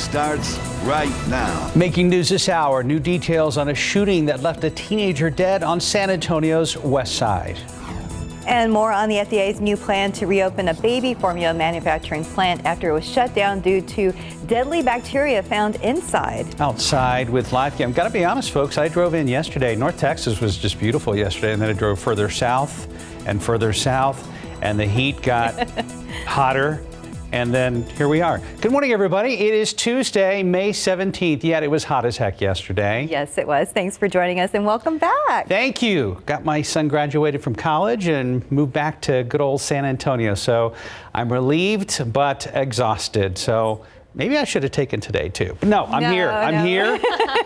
starts right now. Making news this hour, new details on a shooting that left a teenager dead on San Antonio's Westside. And more on the FDA's new plan to reopen a baby formula manufacturing plant after it was shut down due to deadly bacteria found inside. Outside with live cam. Got to be honest, folks, I drove in yesterday. North Texas was just beautiful yesterday, and then I drove further south, and the heat got hotter. And then here we are. Good morning, everybody. It is Tuesday, May 17th. Yet it was hot as heck yesterday. Yes, it was. Thanks for joining us and welcome back. Thank you. Got my son graduated from college and moved back to good old San Antonio. So I'm relieved but exhausted. So maybe I should have taken today too. But no, I'm here. I'm here.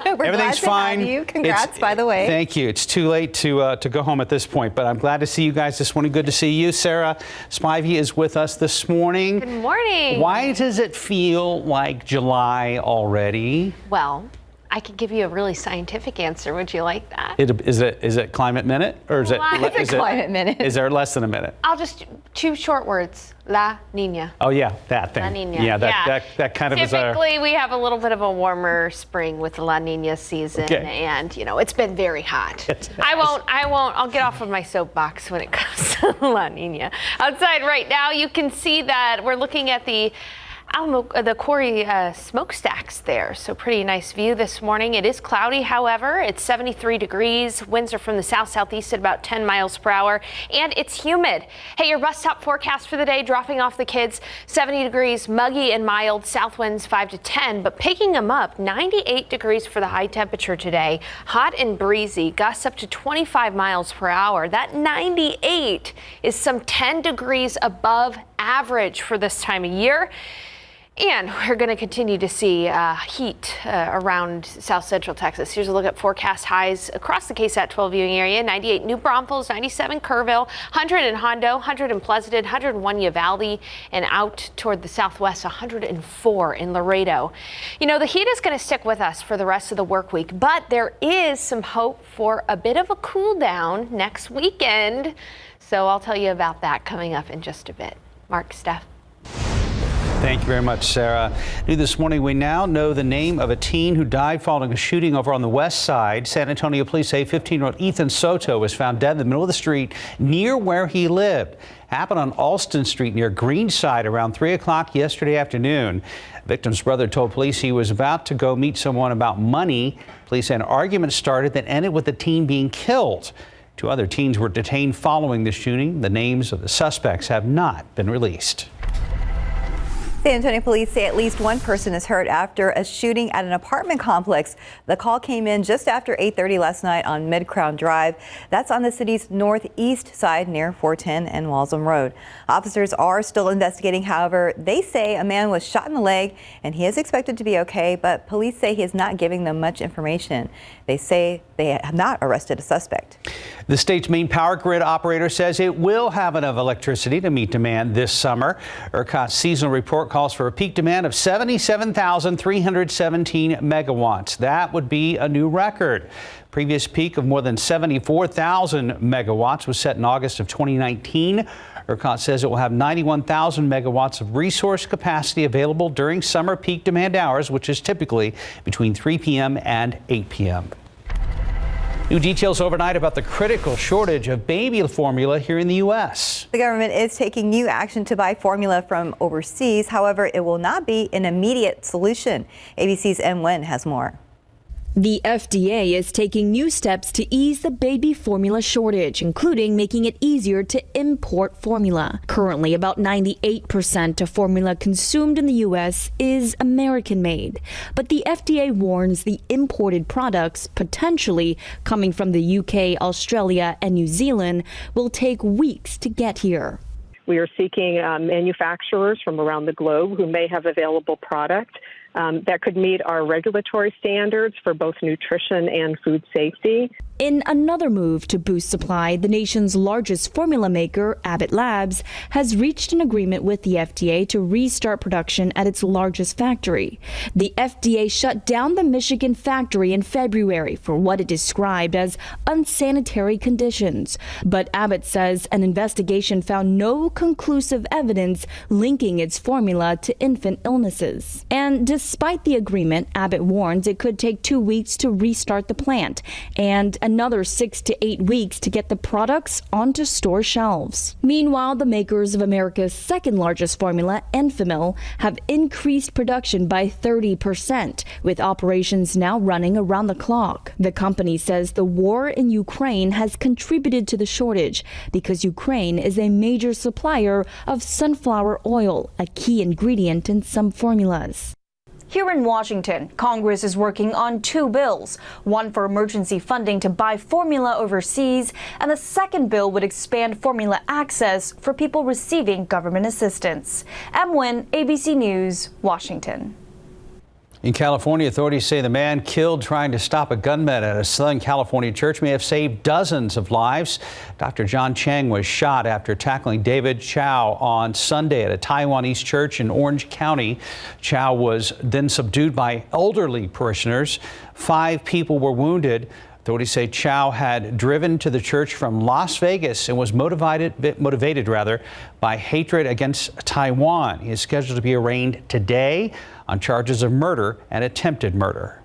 We're Everything's glad to fine. have you. Congrats, by the way. Thank you. It's too late to go home at this point, but I'm glad to see you guys this morning. Good to see you. Sarah Spivey is with us this morning. Good morning. Why does it feel like July already? Well, I could give you a really scientific answer. Would you like that? Is it climate minute, or is it climate minute? Is there less than a minute? I'll just two short words. La Nina. Oh yeah, that thing. La Nina. Yeah, that kind of is our. Typically, we have a little bit of a warmer spring with the La Nina season, and it's been very hot. I won't. I'll get off of my soapbox when it comes to La Nina. Outside right now, you can see that we're looking at the quarry smokestacks there. So pretty nice view this morning. It is cloudy, however. It's 73 degrees. Winds are from the south-southeast at about 10 miles per hour. And it's humid. Hey, your bus stop forecast for the day, dropping off the kids, 70 degrees, muggy and mild, south winds 5 to 10. But picking them up, 98 degrees for the high temperature today. Hot and breezy, gusts up to 25 miles per hour. That 98 is some 10 degrees above average for this time of year. And we're going to continue to see heat around south central Texas. Here's a look at forecast highs across the KSAT 12 viewing area. 98 New Braunfels, 97 Kerrville, 100 in Hondo, 100 in Pleasanton, 101 Uvalde, and out toward the southwest, 104 in Laredo. The heat is going to stick with us for the rest of the work week, but there is some hope for a bit of a cool down next weekend. So I'll tell you about that coming up in just a bit. Mark, Steph. Thank you very much, Sarah. New this morning, we now know the name of a teen who died following a shooting over on the west side. San Antonio police say 15-year-old Ethan Soto was found dead in the middle of the street near where he lived. Happened on Alston Street near Greenside around 3 o'clock yesterday afternoon. The victim's brother told police he was about to go meet someone about money. Police say an argument started that ended with the teen being killed. 2 other teens were detained following the shooting. The names of the suspects have not been released. San Antonio police say at least one person is hurt after a shooting at an apartment complex. The call came in just after 8:30 last night on Mid-Crown Drive. That's on the city's northeast side near 410 and Walsham Road. Officers are still investigating. However, they say a man was shot in the leg and he is expected to be okay, but police say he is not giving them much information. They say they have not arrested a suspect. The state's main power grid operator says it will have enough electricity to meet demand this summer. ERCOT's seasonal report calls for a peak demand of 77,317 megawatts. That would be a new record. Previous peak of more than 74,000 megawatts was set in August of 2019. ERCOT says it will have 91,000 megawatts of resource capacity available during summer peak demand hours, which is typically between 3 p.m. and 8 p.m. New details overnight about the critical shortage of baby formula here in the U.S. The government is taking new action to buy formula from overseas. However, it will not be an immediate solution. ABC's M. Nguyen has more. The FDA is taking new steps to ease the baby formula shortage, including making it easier to import formula. Currently, about 98% of formula consumed in the U.S. is American-made. But the FDA warns the imported products, potentially coming from the UK, Australia, and New Zealand, will take weeks to get here. We are seeking manufacturers from around the globe who may have available product that could meet our regulatory standards for both nutrition and food safety. In another move to boost supply, the nation's largest formula maker, Abbott Labs, has reached an agreement with the FDA to restart production at its largest factory. The FDA shut down the Michigan factory in February for what it described as unsanitary conditions. But Abbott says an investigation found no conclusive evidence linking its formula to infant illnesses. And despite the agreement, Abbott warns it could take 2 weeks to restart the plant and another 6 to 8 weeks to get the products onto store shelves. Meanwhile, the makers of America's second largest formula, Fentanyl, have increased production by 30%, with operations now running around the clock. The company says the war in Ukraine has contributed to the shortage because Ukraine is a major supplier of sunflower oil, a key ingredient in some formulas. Here in Washington, Congress is working on 2 bills, one for emergency funding to buy formula overseas, and the second bill would expand formula access for people receiving government assistance. Em Nguyen, ABC News, Washington. In California, authorities say the man killed trying to stop a gunman at a Southern California church may have saved dozens of lives. Dr. John Cheng was shot after tackling David Chow on Sunday at a Taiwanese church in Orange County. Chow was then subdued by elderly parishioners. 5 people were wounded. Authorities say Chow had driven to the church from Las Vegas and was motivated by hatred against Taiwan. He is scheduled to be arraigned today on charges of murder and attempted murder.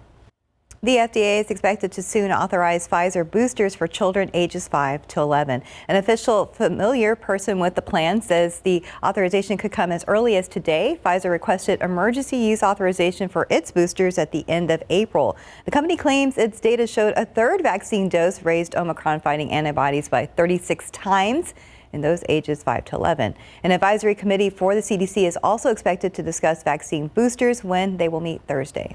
The FDA is expected to soon authorize Pfizer boosters for children ages 5 to 11. An official familiar person with the plan says the authorization could come as early as today. Pfizer requested emergency use authorization for its boosters at the end of April. The company claims its data showed a third vaccine dose raised Omicron-fighting antibodies by 36 times in those ages 5 to 11. An advisory committee for the CDC is also expected to discuss vaccine boosters when they will meet Thursday.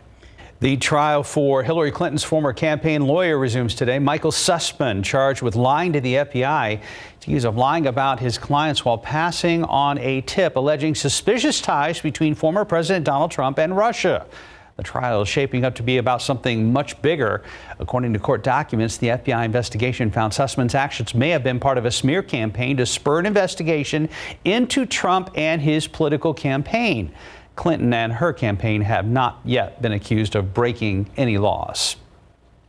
The trial for Hillary Clinton's former campaign lawyer resumes today. Michael Sussman, charged with lying to the FBI, accused of lying about his clients while passing on a tip alleging suspicious ties between former President Donald Trump and Russia. The trial is shaping up to be about something much bigger. According to court documents, the FBI investigation found Sussman's actions may have been part of a smear campaign to spur an investigation into Trump and his political campaign. Clinton and her campaign have not yet been accused of breaking any laws.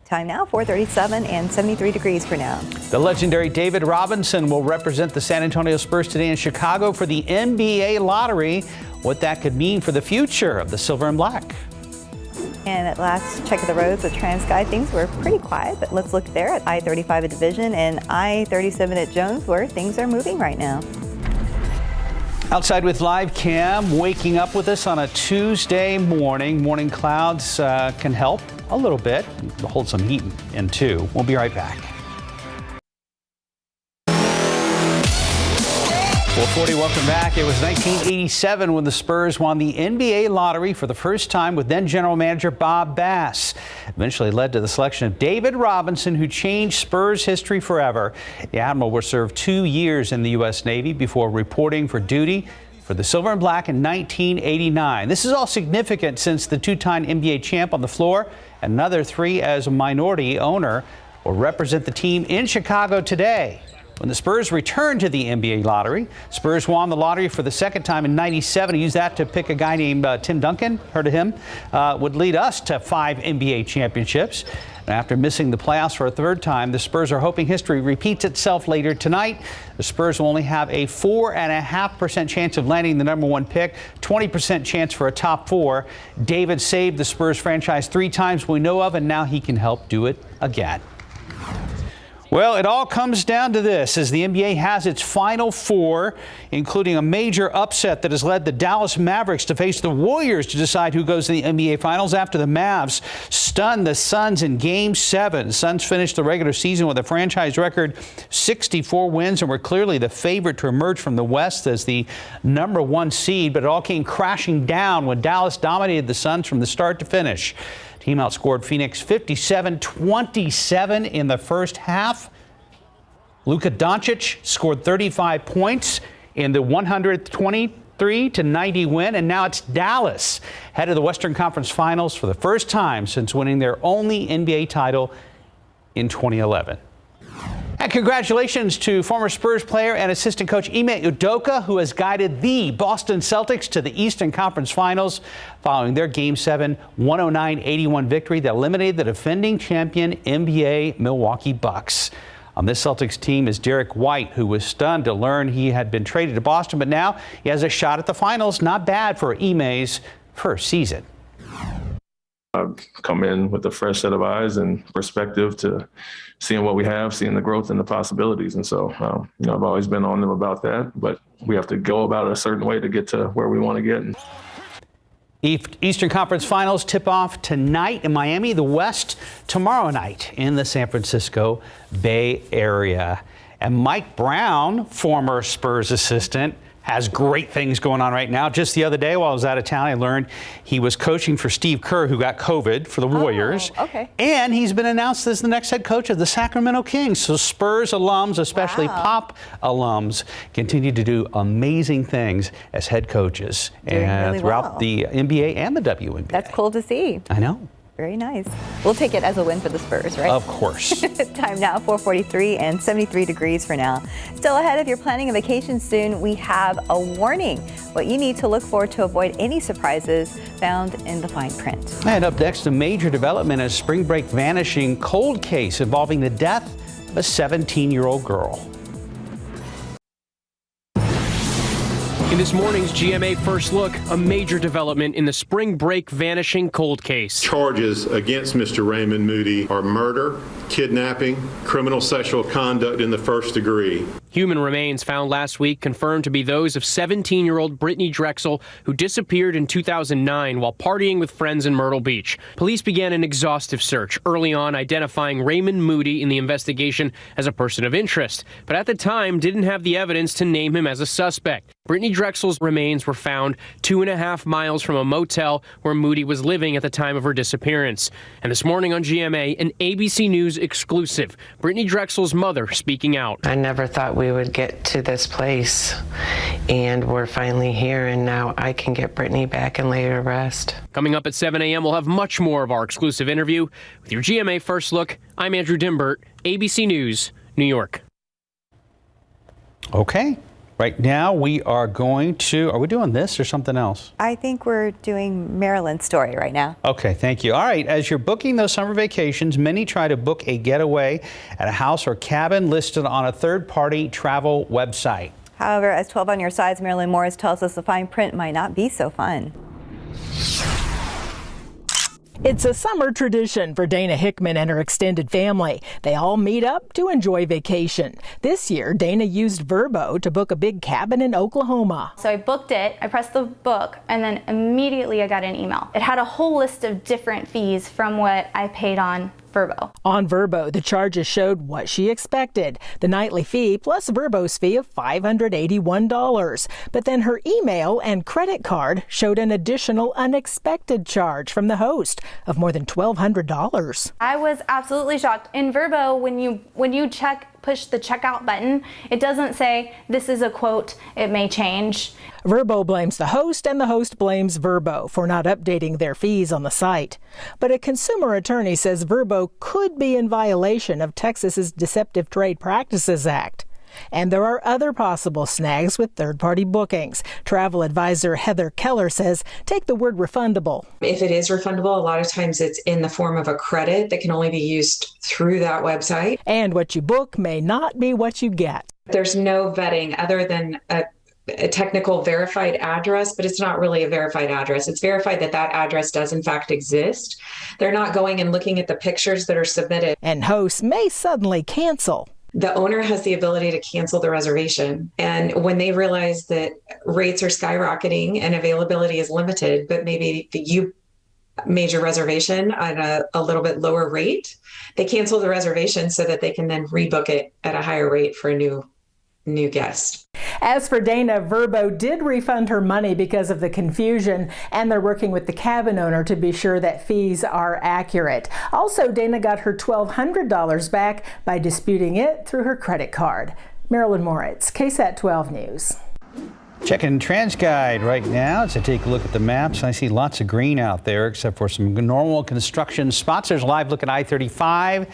Time now, 4:37 and 73 degrees for now. The legendary David Robinson will represent the San Antonio Spurs today in Chicago for the NBA lottery. What that could mean for the future of the Silver and Black. And at last check of the roads with TransSky, things were pretty quiet, but let's look there at I-35 at Division and I-37 at Jones, where things are moving right now. Outside with live cam, waking up with us on a Tuesday morning. Morning clouds can help a little bit. Hold some heat in too. We'll be right back. 440, welcome back. It was 1987 when the Spurs won the NBA lottery for the first time with then general manager Bob Bass. Eventually led to the selection of David Robinson, who changed Spurs history forever. The Admiral will serve 2 years in the U.S. Navy before reporting for duty for the Silver and Black in 1989. This is all significant since the 2-time NBA champ on the floor and another 3 as a minority owner will represent the team in Chicago today. When the Spurs returned to the NBA lottery, Spurs won the lottery for the second time in '97. Used that to pick a guy named Tim Duncan. Heard of him? Would lead us to 5 NBA championships. And after missing the playoffs for a third time, the Spurs are hoping history repeats itself later tonight. The Spurs will only have a 4.5% chance of landing the #1 pick, 20% chance for a top 4. David saved the Spurs franchise 3 times we know of, and now he can help do it again. Well, it all comes down to this as the NBA has its Final 4, including a major upset that has led the Dallas Mavericks to face the Warriors to decide who goes to the NBA Finals after the Mavs stunned the Suns in Game 7. The Suns finished the regular season with a franchise record 64 wins and were clearly the favorite to emerge from the West as the #1 seed, but it all came crashing down when Dallas dominated the Suns from the start to finish. Team outscored Phoenix 57-27 in the first half. Luka Doncic scored 35 points in the 123-90 win, and now it's Dallas head of the Western Conference Finals for the first time since winning their only NBA title in 2011. And congratulations to former Spurs player and assistant coach Ime Udoka, who has guided the Boston Celtics to the Eastern Conference Finals following their Game 7 109-81 victory that eliminated the defending champion NBA Milwaukee Bucks. On this Celtics team is Derek White, who was stunned to learn he had been traded to Boston, but now he has a shot at the finals. Not bad for Ime's first season. I've come in with a fresh set of eyes and perspective to seeing what we have, seeing the growth and the possibilities. And so, I've always been on them about that, but we have to go about it a certain way to get to where we want to get. Eastern Conference Finals tip off tonight in Miami, the West tomorrow night in the San Francisco Bay Area. And Mike Brown, former Spurs assistant, has great things going on right now. Just the other day while I was out of town, I learned he was coaching for Steve Kerr, who got COVID for the Warriors. Okay. And he's been announced as the next head coach of the Sacramento Kings. So Spurs alums, especially Pop alums, continue to do amazing things as head coaches and throughout the NBA and the WNBA. That's cool to see. I know. Very nice. We'll take it as a win for the Spurs, right? Of course. Time now, 4:43 and 73 degrees for now. Still ahead, if you're planning a vacation soon, we have a warning. What you need to look for to avoid any surprises found in the fine print. And up next, a major development, a spring break vanishing cold case involving the death of a 17-year-old girl. In this morning's GMA First Look, a major development in the spring break vanishing cold case. Charges against Mr. Raymond Moody are murder, kidnapping, criminal sexual conduct in the first degree. Human remains found last week confirmed to be those of 17-year-old Brittany Drexel, who disappeared in 2009 while partying with friends in Myrtle Beach. Police began an exhaustive search, early on identifying Raymond Moody in the investigation as a person of interest, but at the time didn't have the evidence to name him as a suspect. Brittany Drexel's remains were found 2.5 miles from a motel where Moody was living at the time of her disappearance. And this morning on GMA, an ABC News exclusive. Brittany Drexel's mother speaking out. I never thought we would get to this place, and we're finally here, and now I can get Brittany back and lay her to rest. Coming up at 7 a.m., we'll have much more of our exclusive interview. With your GMA First Look, I'm Andrew Dimbert, ABC News, New York. Okay. Right now, we are going to, are we doing this or something else? I think we're doing Maryland's story right now. Okay, thank you. All right, as you're booking those summer vacations, many try to book a getaway at a house or cabin listed on a third-party travel website. However, as 12 on your sides, Marilyn Morris tells us the fine print might not be so fun. It's a summer tradition for Dana Hickman and her extended family. They all meet up to enjoy vacation. This year, Dana used Vrbo to book a big cabin in Oklahoma. So I booked it, I pressed the book, and then immediately I got an email. It had a whole list of different fees from what I paid on Vrbo. On Vrbo, the charges showed what she expected, the nightly fee plus Vrbo's fee of $581. But then her email and credit card showed an additional unexpected charge from the host of more than $1,200. I was absolutely shocked. In Vrbo, when you push the checkout button, it doesn't say this is a quote, it may change. Vrbo blames the host and the host blames Vrbo for not updating their fees on the site. But a consumer attorney says Vrbo could be in violation of Texas's Deceptive Trade Practices Act. And there are other possible snags with third-party bookings. Travel advisor Heather Keller says, take the word refundable. If it is refundable, a lot of times it's in the form of a credit that can only be used through that website. And what you book may not be what you get. There's no vetting other than a technical verified address, but it's not really a verified address. It's verified that that address does in fact exist. They're not going and looking at the pictures that are submitted. And hosts may suddenly cancel. The owner has the ability to cancel the reservation. And when they realize that rates are skyrocketing and availability is limited, but maybe you made your reservation at a little bit lower rate, they cancel the reservation so that they can then rebook it at a higher rate for a new guest. As for Dana, Vrbo did refund her money because of the confusion, and they're working with the cabin owner to be sure that fees are accurate. Also, Dana got her $1,200 back by disputing it through her credit card. Marilyn Moritz, KSAT 12 News. Checking TransGuide right now to take a look at the maps. I see lots of green out there, except for some normal construction spots. There's a live look at I-35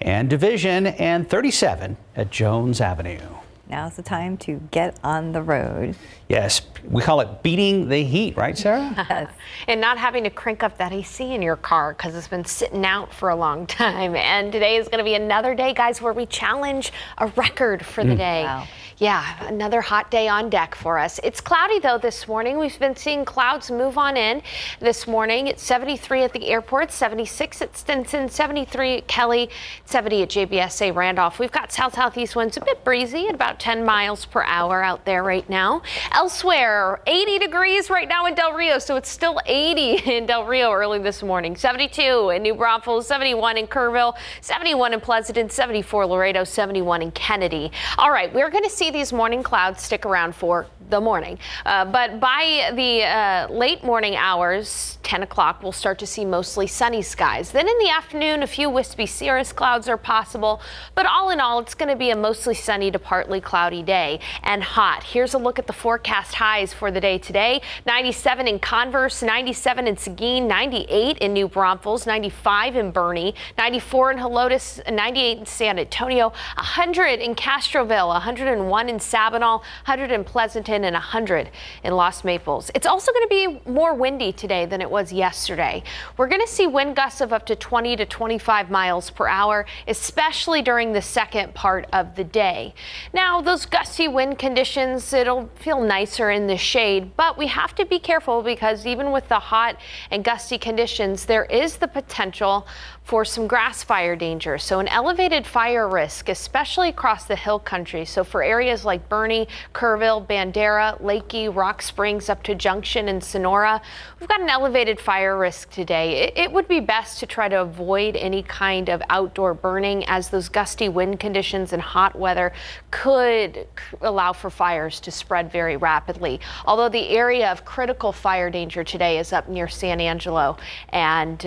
and Division and 37 at Jones Avenue. Now's the time to get on the road. Yes, we call it beating the heat, right, Sarah? Yes. And not having to crank up that AC in your car because it's been sitting out for a long time. And today is going to be another day, guys, where we challenge a record for the day. Wow. Yeah, another hot day on deck for us. It's cloudy, though, this morning. We've been seeing clouds move on in this morning. It's 73 at the airport, 76 at Stinson, 73 at Kelly, 70 at JBSA Randolph. We've got south-southeast winds, a bit breezy at about 10 miles per hour out there right now. Elsewhere, 80 degrees right now in Del Rio, so it's still 80 in Del Rio early this morning. 72 in New Braunfels, 71 in Kerrville, 71 in Pleasanton, 74 Laredo, 71 in Kennedy. All right, we're going to see these morning clouds stick around for the morning. But by the late morning hours, 10 o'clock, we'll start to see mostly sunny skies. Then in the afternoon, a few wispy cirrus clouds are possible. But all in all, it's going to be a mostly sunny to partly cloudy day and hot. Here's a look at the forecast highs for the day today. 97 in Converse, 97 in Seguin, 98 in New Braunfels, 95 in Bernie, 94 in Helotes, 98 in San Antonio, 100 in Castroville, 101 in Sabinal, 100 in Pleasanton, and 100 in Los Maples. It's also going to be more windy today than it was yesterday. We're going to see wind gusts of up to 20 to 25 miles per hour, especially during the second part of the day. Now, those gusty wind conditions, it'll feel nicer in the shade, but we have to be careful because even with the hot and gusty conditions, there is the potential for some grass fire danger. So an elevated fire risk, especially across the hill country. So for areas like Bernie, Kerrville, Bandera, Lakey, Rock Springs, up to Junction and Sonora, we've got an elevated fire risk today. It would be best to try to avoid any kind of outdoor burning, as those gusty wind conditions and hot weather could allow for fires to spread very rapidly. Although the area of critical fire danger today is up near San Angelo and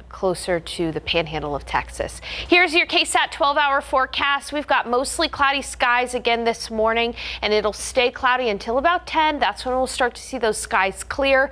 closer to the panhandle of Texas. Here's your KSAT 12-hour forecast. We've got mostly cloudy skies again this morning, and it'll stay cloudy until about 10. That's when we'll start to see those skies clear.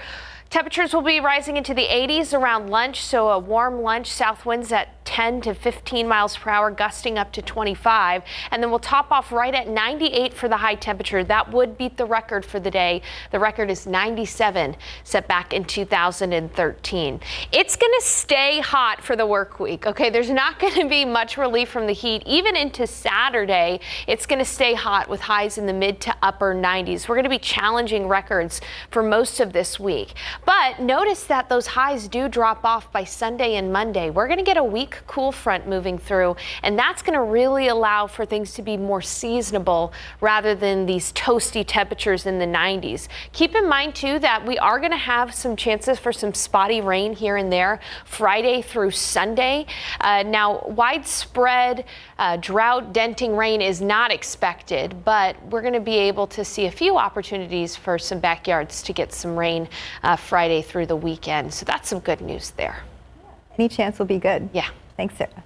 Temperatures will be rising into the 80s around lunch, so a warm lunch, south winds at 10 to 15 miles per hour, gusting up to 25. And then we'll top off right at 98 for the high temperature. That would beat the record for the day. The record is 97, set back in 2013. It's going to stay hot for the work week. Okay, there's not going to be much relief from the heat. Even into Saturday, it's going to stay hot with highs in the mid to upper 90s. We're going to be challenging records for most of this week. But notice that those highs do drop off by Sunday and Monday. We're going to get a weak cool front moving through, and that's going to really allow for things to be more seasonable rather than these toasty temperatures in the 90s. Keep in mind, too, that we are going to have some chances for some spotty rain here and there Friday through Sunday. Now, widespread drought-denting rain is not expected, but we're going to be able to see a few opportunities for some backyards to get some rain Friday through the weekend. So that's some good news there. Any chance will be good. Yeah. Thanks, Sarah.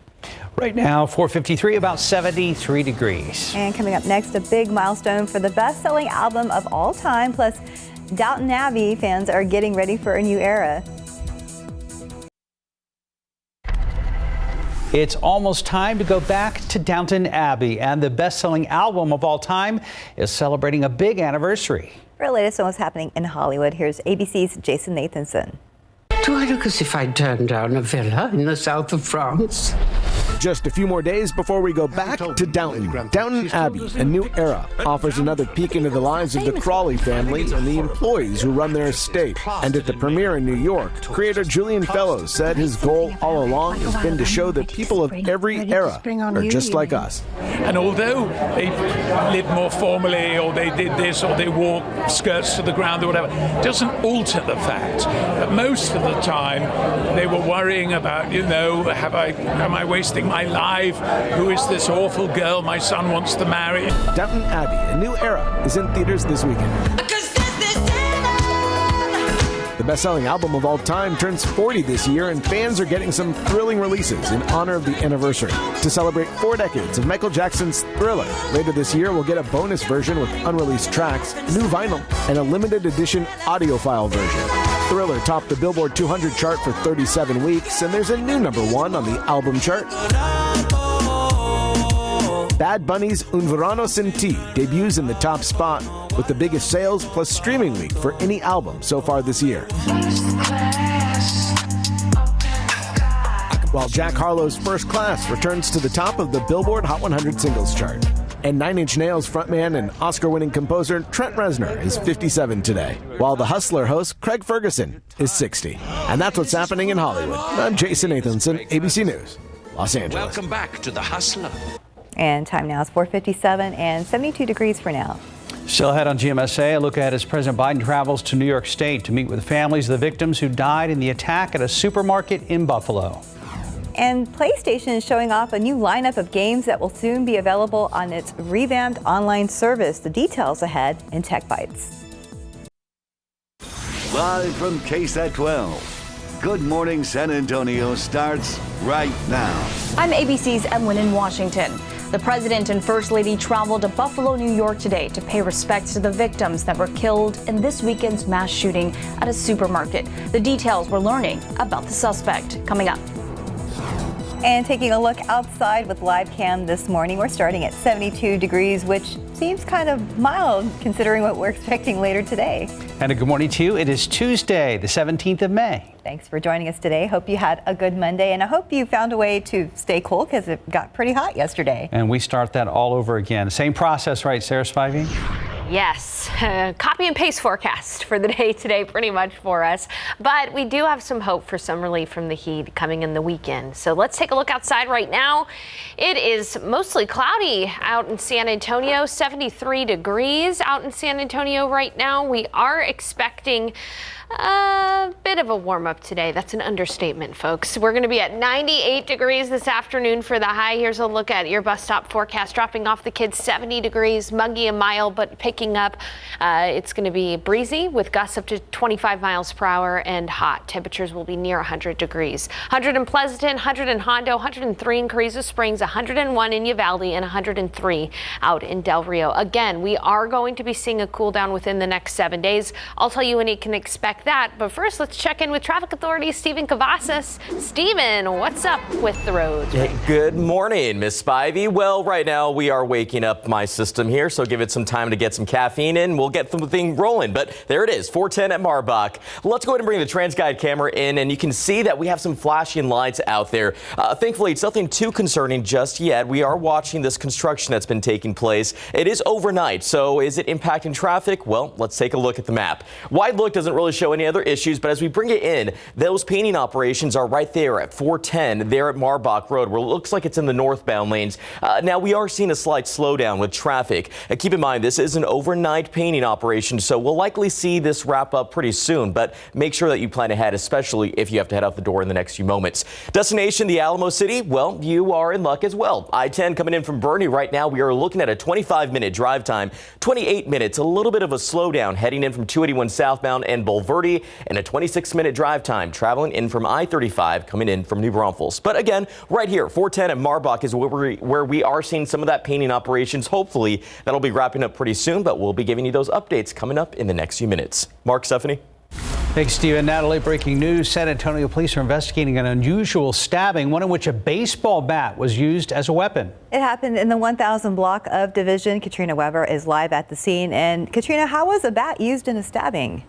Right now, 4:53, about 73 degrees. And coming up next, a big milestone for the best-selling album of all time. Plus, Downton Abbey fans are getting ready for a new era. It's almost time to go back to Downton Abbey, and the best-selling album of all time is celebrating a big anniversary. For our latest on what's happening in Hollywood, here's ABC's Jason Nathanson. Do I look as if I turned down a villa in the south of France? Just a few more days before we go back to Downton. Downton Abbey, a new era, offers another peek into the lives of the Crawley family and the employees who run their estate. And at the premiere in New York, creator Julian Fellows said his goal all along has been to show that people of every era are just like us. And although they lived more formally, or they did this, or they wore skirts to the ground or whatever, it doesn't alter the fact that most of the time they were worrying about, am I wasting my life? Who is this awful girl my son wants to marry? Downton Abbey, a new era, is in theaters this weekend. The best-selling album of all time, turns 40 this year, and fans are getting some thrilling releases in honor of the anniversary. To celebrate 4 decades of Michael Jackson's Thriller, later this year we'll get a bonus version with unreleased tracks, new vinyl, and a limited edition audiophile version. Thriller topped the Billboard 200 chart for 37 weeks, and there's a new #1 on the album chart. Bad Bunny's Un Verano Sin Ti debuts in the top spot, with the biggest sales plus streaming week for any album so far this year. While Jack Harlow's First Class returns to the top of the Billboard Hot 100 singles chart. And Nine Inch Nails frontman and Oscar-winning composer Trent Reznor is 57 today, while The Hustler host Craig Ferguson is 60. And that's what's happening in Hollywood. I'm Jason Nathanson, ABC News, Los Angeles. Welcome back to The Hustler. And time now is 4:57 and 72 degrees for now. Still ahead on GMSA, a look ahead as President Biden travels to New York State to meet with families of the victims who died in the attack at a supermarket in Buffalo. And PlayStation is showing off a new lineup of games that will soon be available on its revamped online service. The details ahead in Tech Bites. Live from KSAT 12. Good Morning San Antonio starts right now. I'm ABC's Emlyn in Washington. The president and first lady traveled to Buffalo, New York today to pay respects to the victims that were killed in this weekend's mass shooting at a supermarket. The details we're learning about the suspect coming up. And taking a look outside with live cam this morning, we're starting at 72 degrees, which seems kind of mild considering what we're expecting later today. And a good morning to you. It is Tuesday, the 17th of May. Thanks for joining us today. Hope you had a good Monday, and I hope you found a way to stay cool because it got pretty hot yesterday. And we start that all over again. Same process, right, Sarah Spivey? Yes, copy and paste forecast for the day today pretty much for us. But we do have some hope for some relief from the heat coming in the weekend. So let's take a look outside right now. It is mostly cloudy out in San Antonio, 73 degrees out in San Antonio right now. We are expecting a bit of a warm up today. That's an understatement, folks. We're going to be at 98 degrees this afternoon for the high. Here's a look at your bus stop forecast. Dropping off the kids 70 degrees, muggy and mild, but picking up. It's going to be breezy with gusts up to 25 miles per hour and hot. Temperatures will be near 100 degrees. 100 in Pleasanton, 100 in Hondo, 103 in Carrizo Springs, 101 in Uvalde, and 103 out in Del Rio. Again, we are going to be seeing a cool down within the next 7 days. I'll tell you when you can expect that. But first, let's check in with Traffic Authority Stephen Cavazos. Stephen, what's up with the roads? Good morning, Miss Spivey. Well, right now we are waking up my system here, so give it some time to get some caffeine in. We'll get the thing rolling. But there it is, 410 at Marbach. Let's go ahead and bring the TransGuide camera in, and you can see that we have some flashing lights out there. Thankfully, it's nothing too concerning just yet. We are watching this construction that's been taking place. It is overnight, so is it impacting traffic? Well, let's take a look at the map. Wide look doesn't really show any other issues, but as we bring it in, those painting operations are right there at 410 there at Marbach Road, where it looks like it's in the northbound lanes. Now we are seeing a slight slowdown with traffic. Keep in mind, this is an overnight painting operation, so we'll likely see this wrap up pretty soon, but make sure that you plan ahead, especially if you have to head out the door in the next few moments. Destination, the Alamo City, well, you are in luck as well. I-10 coming in from Bernie right now, we are looking at a 25-minute drive time, 28 minutes, a little bit of a slowdown heading in from 281 southbound and Bulverde, and a 26-minute drive time traveling in from I-35 coming in from New Braunfels. But again, right here, 410 at Marbach is where we are seeing some of that painting operations. Hopefully that'll be wrapping up pretty soon, but we'll be giving you those updates coming up in the next few minutes. Mark, Stephanie. Thanks, Stephen. Natalie, breaking news. San Antonio police are investigating an unusual stabbing, one in which a baseball bat was used as a weapon. It happened in the 1000 block of Division. Katrina Weber is live at the scene. And Katrina, how was a bat used in a stabbing?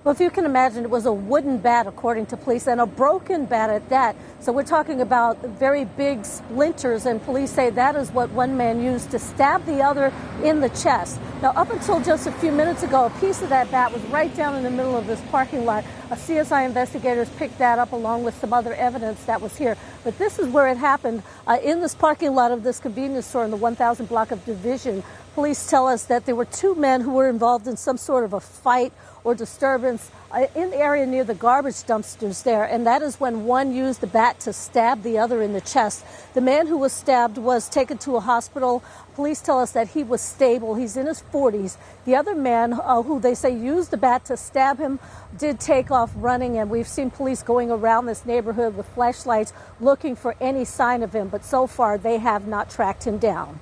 Well, if you can imagine, it was a wooden bat, according to police, and a broken bat at that. So we're talking about very big splinters, and police say that is what one man used to stab the other in the chest. Now, up until just a few minutes ago, a piece of that bat was right down in the middle of this parking lot. CSI investigators picked that up along with some other evidence that was here. But this is where it happened, in this parking lot of this convenience store in the 1000 block of Division. Police tell us that there were two men who were involved in some sort of a fight or disturbance in the area near the garbage dumpsters there, and that is when one used the bat to stab the other in the chest. The man who was stabbed was taken to a hospital. Police tell us that he was stable. He's in his 40s. The other man, who they say used the bat to stab him, did take off running, and we've seen police going around this neighborhood with flashlights looking for any sign of him, but so far they have not tracked him down.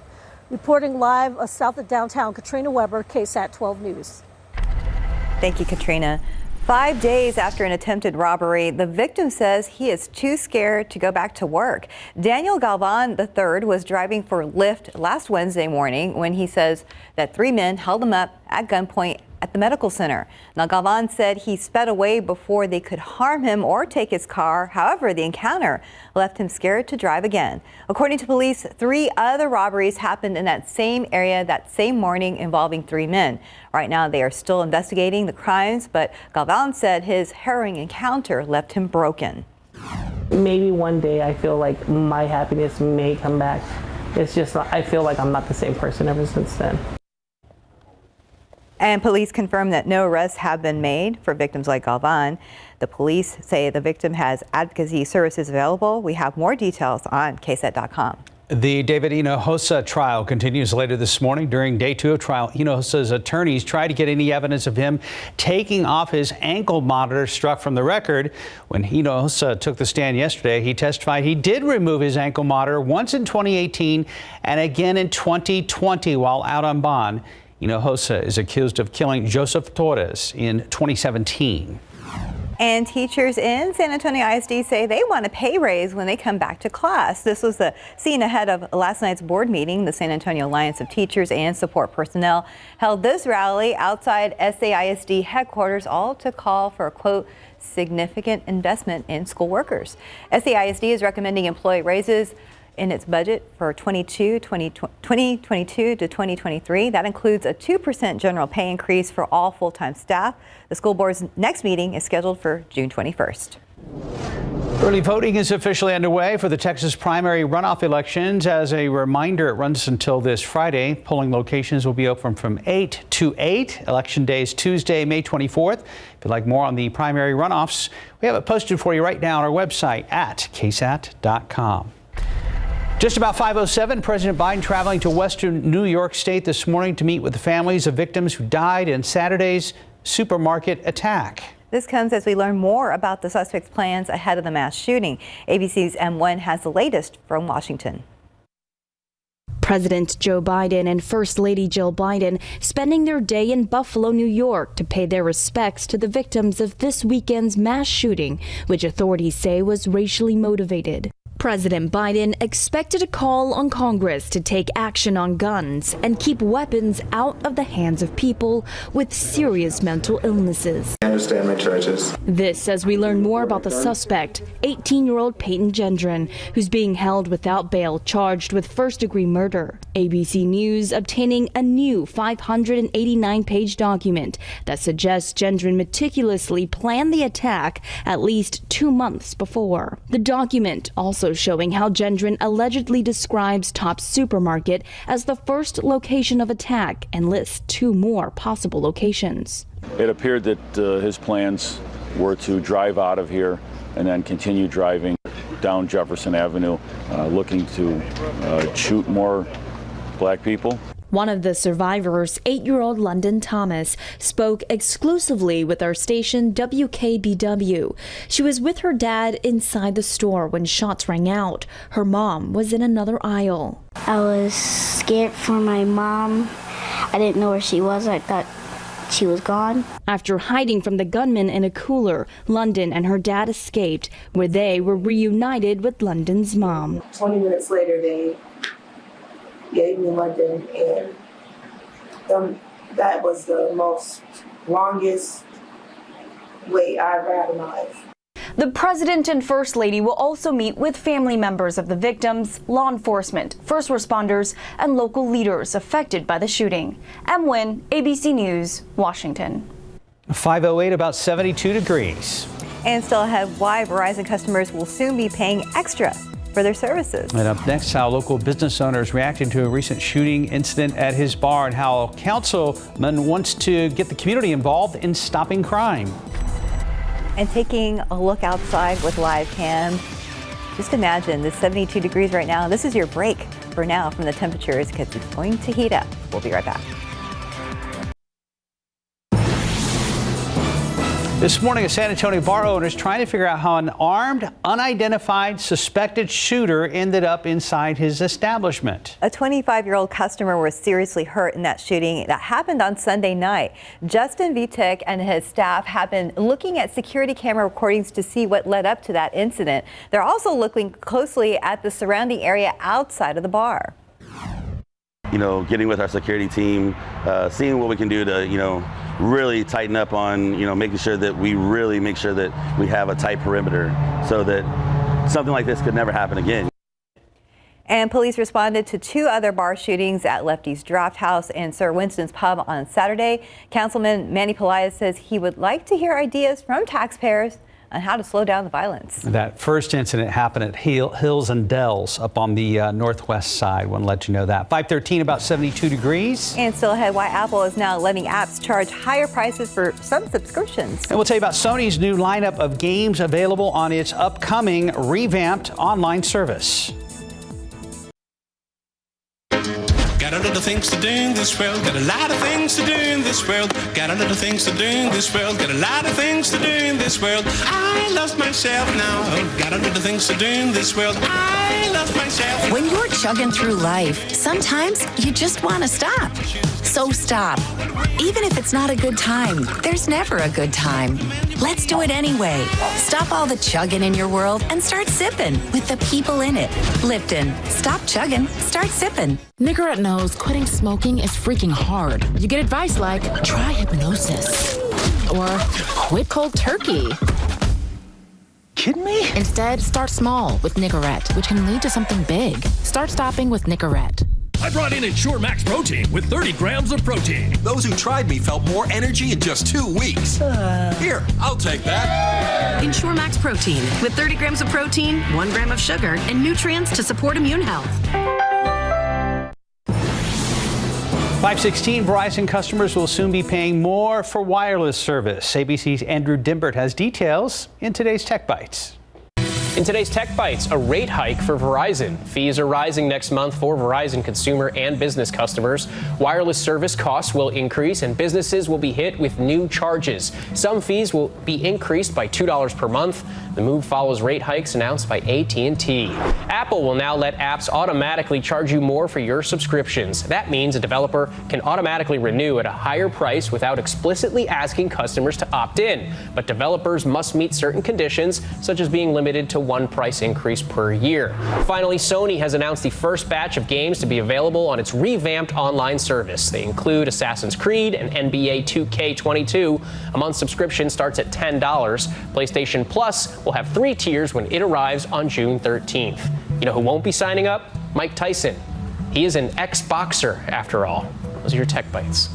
Reporting live south of downtown, Katrina Weber, KSAT 12 News. Thank you, Katrina. 5 days after an attempted robbery, the victim says he is too scared to go back to work. Daniel Galvan III was driving for Lyft last Wednesday morning when he says that 3 men held him up at gunpoint at the medical center. Now, Galvan said he sped away before they could harm him or take his car. However, the encounter left him scared to drive again. According to police, 3 other robberies happened in that same area that same morning involving 3 men. Right now, they are still investigating the crimes, but Galvan said his harrowing encounter left him broken. Maybe one day I feel like my happiness may come back. It's just, I feel like I'm not the same person ever since then. And police confirm that no arrests have been made for victims like Galvan. The police say the victim has advocacy services available. We have more details on KSAT.com. The David Hinojosa trial continues later this morning. During day 2 of trial, Hinojosa's attorneys tried to get any evidence of him taking off his ankle monitor struck from the record. When Hinojosa took the stand yesterday, he testified he did remove his ankle monitor once in 2018 and again in 2020 while out on bond. Hinojosa is accused of killing Joseph Torres in 2017. And teachers in San Antonio ISD say they want a pay raise when they come back to class. This was the scene ahead of last night's board meeting. The San Antonio Alliance of Teachers and Support Personnel held this rally outside SAISD headquarters, all to call for a, quote, significant investment in school workers. SAISD is recommending employee raises in its budget for 2022 to 2023. That includes a 2% general pay increase for all full-time staff. The school board's next meeting is scheduled for June 21st. Early voting is officially underway for the Texas primary runoff elections. As a reminder, it runs until this Friday. Polling locations will be open from 8 to 8. Election day is Tuesday, May 24th. If you'd like more on the primary runoffs, we have it posted for you right now on our website at ksat.com. Just about 5:07, President Biden traveling to western New York State this morning to meet with the families of victims who died in Saturday's supermarket attack. This comes as we learn more about the suspect's plans ahead of the mass shooting. ABC's M1 has the latest from Washington. President Joe Biden and First Lady Jill Biden spending their day in Buffalo, New York to pay their respects to the victims of this weekend's mass shooting, which authorities say was racially motivated. President Biden expected a call on Congress to take action on guns and keep weapons out of the hands of people with serious mental illnesses. I understand my charges. This as we learn more about the suspect, 18-year-old Peyton Gendron, who's being held without bail, charged with first-degree murder. ABC News obtaining a new 589-page document that suggests Gendron meticulously planned the attack at least 2 months before. The document also showing how Gendron allegedly describes Tops Supermarket as the first location of attack and lists 2 more possible locations. It appeared that his plans were to drive out of here and then continue driving down Jefferson Avenue, looking to shoot more black people. One of the survivors, 8-year-old London Thomas, spoke exclusively with our station WKBW. She was with her dad inside the store when shots rang out. Her mom was in another aisle. I was scared for my mom. I didn't know where she was. I thought she was gone. After hiding from the gunman in a cooler, London and her dad escaped, where they were reunited with London's mom. 20 minutes later, they gave me London, and that was the most longest wait I ever had in my life. The president and first lady will also meet with family members of the victims, law enforcement, first responders, and local leaders affected by the shooting. M. Wynn, ABC News, Washington. 5:08, about 72 degrees. And still ahead, why Verizon customers will soon be paying extra for their services. And up next, how local business owners reacted to a recent shooting incident at his bar and how a councilman wants to get the community involved in stopping crime. And taking a look outside with live cam. Just imagine it's 72 degrees right now. This is your break for now from the temperatures because it's going to heat up. We'll be right back. This morning, a San Antonio bar owner is trying to figure out how an armed, unidentified, suspected shooter ended up inside his establishment. A 25-year-old customer was seriously hurt in that shooting that happened on Sunday night. Justin Vitek and his staff have been looking at security camera recordings to see what led up to that incident. They're also looking closely at the surrounding area outside of the bar. Getting with our security team, seeing what we can do to, really tighten up on, making sure that we really make sure that we have a tight perimeter so that something like this could never happen again. And police responded to 2 other bar shootings at Lefty's Draft House and Sir Winston's Pub on Saturday. Councilman Manny Pelaez says he would like to hear ideas from taxpayers on how to slow down the violence. That first incident happened at Hills and Dells up on the northwest side. Want to let you know that. 5:13, about 72 degrees. And still ahead, why Apple is now letting apps charge higher prices for some subscriptions. And we'll tell you about Sony's new lineup of games available on its upcoming revamped online service. Got a lot of things to do in this world. Got a lot of things to do in this world. Got a lot of things to do in this world. Got a lot of things to do in this world. I lost myself now. Got a lot of things to do in this world. I lost myself. When you're chugging through life, sometimes you just want to stop. So stop. Even if it's not a good time, there's never a good time. Let's do it anyway. Stop all the chugging in your world and start sipping with the people in it. Lipton. Stop chugging. Start sipping. Nicorette knows quitting smoking is freaking hard. You get advice like, try hypnosis. Or quit cold turkey. Kidding me? Instead, start small with Nicorette, which can lead to something big. Start stopping with Nicorette. I brought in Ensure Max Protein with 30 grams of protein. Those who tried me felt more energy in just 2 weeks. Here, I'll take that. Ensure Max Protein with 30 grams of protein, 1 gram of sugar, and nutrients to support immune health. 5:16, Verizon customers will soon be paying more for wireless service. ABC's Andrew Dimbert has details in today's Tech Bites. In today's Tech Bites, a rate hike for Verizon. Fees are rising next month for Verizon consumer and business customers. Wireless service costs will increase and businesses will be hit with new charges. Some fees will be increased by $2 per month. The move follows rate hikes announced by AT&T. Apple will now let apps automatically charge you more for your subscriptions. That means a developer can automatically renew at a higher price without explicitly asking customers to opt in. But developers must meet certain conditions, such as being limited to 1 price increase per year. Finally, Sony has announced the first batch of games to be available on its revamped online service. They include Assassin's Creed and NBA 2K22. A month subscription starts at $10. PlayStation Plus will have 3 tiers when it arrives on June 13th. You know who won't be signing up? Mike Tyson. He is an ex-boxer, after all. Those are your Tech Bites.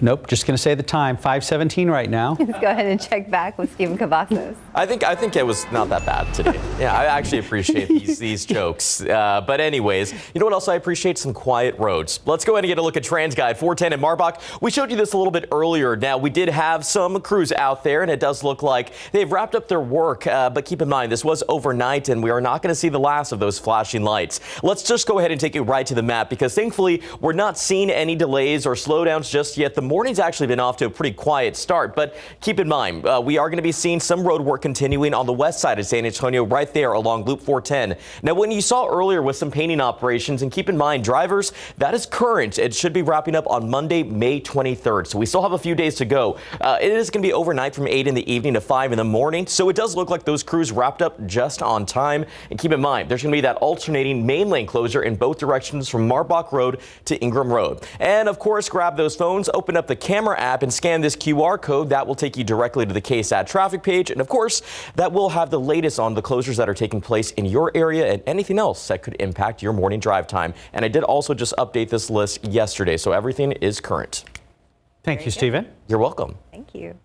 Nope, just going to say the time, 5:17 right now. Let's go ahead and check back with Stephen Cavazos. I think it was not that bad today. Yeah, I actually appreciate these jokes. But anyways, you know what else I appreciate? Some quiet roads. Let's go ahead and get a look at TransGuide 410 in Marbach. We showed you this a little bit earlier. Now, we did have some crews out there, and it does look like they've wrapped up their work. But keep in mind, this was overnight, and we are not going to see the last of those flashing lights. Let's just go ahead and take you right to the map, because thankfully, we're not seeing any delays or slowdowns just yet. The morning's actually been off to a pretty quiet start, but keep in mind, we are going to be seeing some road work continuing on the west side of San Antonio, right there along Loop 410. Now, when you saw earlier with some painting operations, and keep in mind, drivers, that is current. It should be wrapping up on Monday, May 23rd. So we still have a few days to go. It is going to be overnight from 8 in the evening to 5 in the morning. So it does look like those crews wrapped up just on time. And keep in mind, there's going to be that alternating main lane closure in both directions from Marbach Road to Ingram Road. And of course, grab those phones, open up the camera app and scan this QR code. That will take you directly to the KSAT traffic page. And of course, that will have the latest on the closures that are taking place in your area and anything else that could impact your morning drive time. And I did also just update this list yesterday, so everything is current. Thank you, Stephen. You're welcome. Thank you.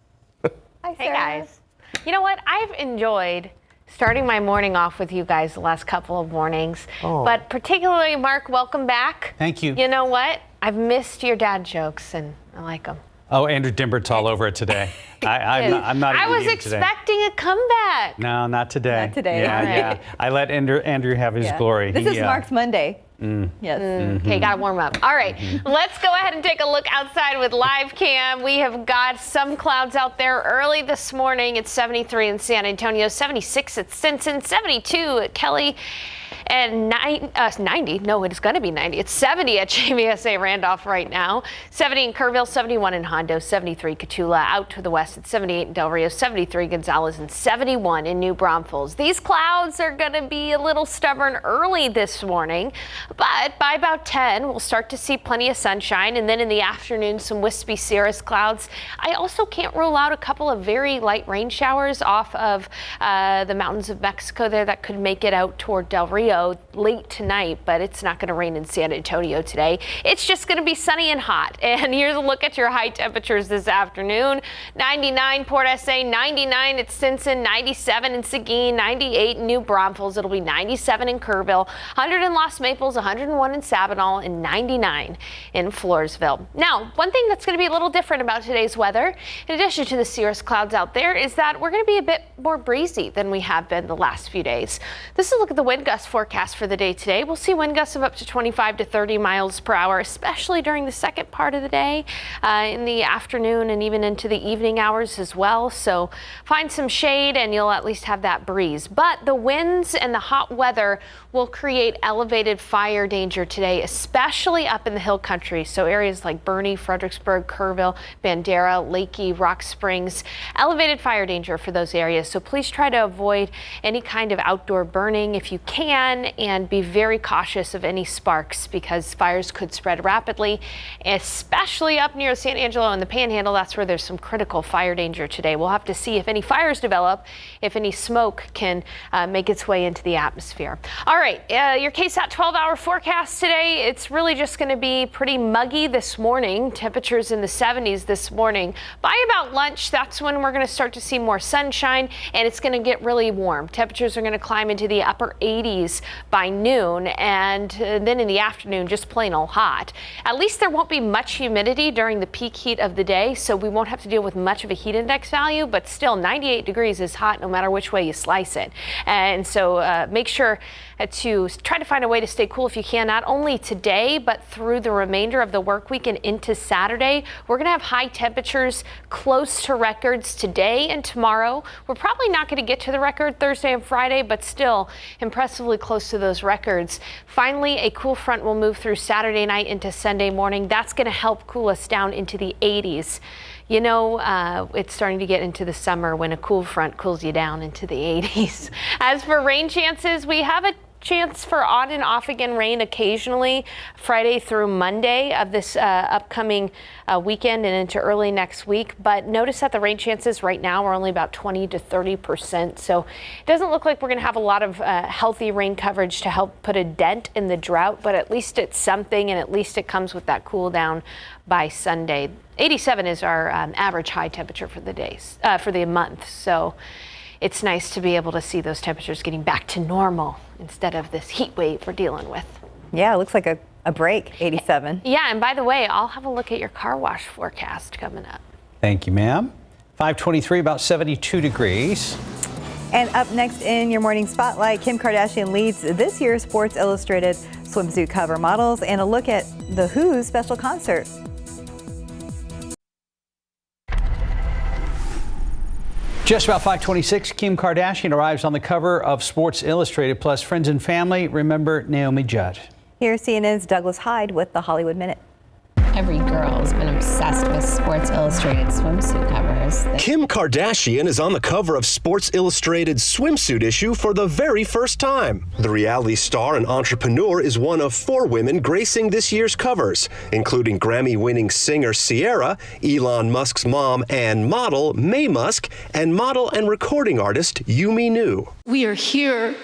Hey guys. You know what? I've enjoyed starting my morning off with you guys the last couple of mornings. But particularly, Mark, welcome back. Thank you. You know what? I've missed your dad jokes, and I like them. Oh, Andrew Dimbert's all over it today. I'm not. I was expecting a comeback. No, not today. Not today. Yeah, yeah. I let Andrew have his glory. This is Mark's Monday. Yes. Okay, got to warm up. All right, let's go ahead and take a look outside with live cam. We have got some clouds out there early this morning. It's 73 in San Antonio, 76 at Stinson, 72 at Kelly, and 90. No, it's going to be 90. It's 70 at JVSA Randolph right now. 70 in Kerrville, 71 in Hondo, 73 Cotulla. Out to the west, it's 78 in Del Rio, 73 Gonzales, and 71 in New Braunfels. These clouds are going to be a little stubborn early this morning, but by about 10, we'll start to see plenty of sunshine, and then in the afternoon, some wispy cirrus clouds. I also can't rule out a couple of very light rain showers off of the mountains of Mexico there that could make it out toward Del Rio late tonight, but it's not going to rain in San Antonio today. It's just going to be sunny and hot. And here's a look at your high temperatures this afternoon. 99 Port SA, 99 at Stinson, 97 in Seguin, 98 in New Braunfels. It'll be 97 in Kerrville, 100 in Lost Maples, 101 in Sabinal, and 99 in Floresville. Now, one thing that's going to be a little different about today's weather, in addition to the cirrus clouds out there, is that we're going to be a bit more breezy than we have been the last few days. This is a look at the wind gust forecast for the day today. We'll see wind gusts of up to 25 to 30 miles per hour, especially during the second part of the day, in the afternoon and even into the evening hours as well. So find some shade and you'll at least have that breeze. But the winds and the hot weather will create elevated fire danger today, especially up in the hill country. So areas like Bernie, Fredericksburg, Kerrville, Bandera, Lakey, Rock Springs, elevated fire danger for those areas. So please try to avoid any kind of outdoor burning if you can, and be very cautious of any sparks because fires could spread rapidly, especially up near San Angelo and the Panhandle. That's where there's some critical fire danger today. We'll have to see if any fires develop, if any smoke can make its way into the atmosphere. All right, your KSAT 12-hour forecast today, it's really just going to be pretty muggy this morning. Temperatures in the 70s this morning. By about lunch, that's when we're going to start to see more sunshine, and it's going to get really warm. Temperatures are going to climb into the upper 80s by noon, and then in the afternoon, just plain old hot. At least there won't be much humidity during the peak heat of the day, so we won't have to deal with much of a heat index value, but still 98 degrees is hot no matter which way you slice it. And so make sure to try to find a way to stay cool if you can, not only today, but through the remainder of the work week and into Saturday. We're going to have high temperatures close to records today and tomorrow. We're probably not going to get to the record Thursday and Friday, but still impressively close to those records. Finally, a cool front will move through Saturday night into Sunday morning. That's going to help cool us down into the 80s. You know, it's starting to get into the summer when a cool front cools you down into the 80s. As for rain chances, we have a chance for on and off again rain occasionally Friday through Monday of this upcoming weekend and into early next week. But notice that the rain chances right now are only about 20 to 30%. So it doesn't look like we're going to have a lot of healthy rain coverage to help put a dent in the drought, but at least it's something, and at least it comes with that cool down by Sunday. 87 is our average high temperature for the days, for the month. So it's nice to be able to see those temperatures getting back to normal instead of this heat wave we're dealing with. Yeah, it looks like a break, 87. Yeah, and by the way, I'll have a look at your car wash forecast coming up. Thank you, ma'am. 523, about 72 degrees. And up next in your morning spotlight, Kim Kardashian leads this year's Sports Illustrated swimsuit cover models, and a look at The Who's special concert. Just about 5:26, Kim Kardashian arrives on the cover of Sports Illustrated, plus friends and family remember Naomi Judd. Here's CNN's Douglas Hyde with the Hollywood Minute. Every girl has been obsessed with Sports Illustrated swimsuit covers. Kim Kardashian is on the cover of Sports Illustrated swimsuit issue for the very first time. The reality star and entrepreneur is one of 4 women gracing this year's covers, including Grammy-winning singer Ciara, Elon Musk's mom and model Mae Musk, and model and recording artist Yumi Nu. We are here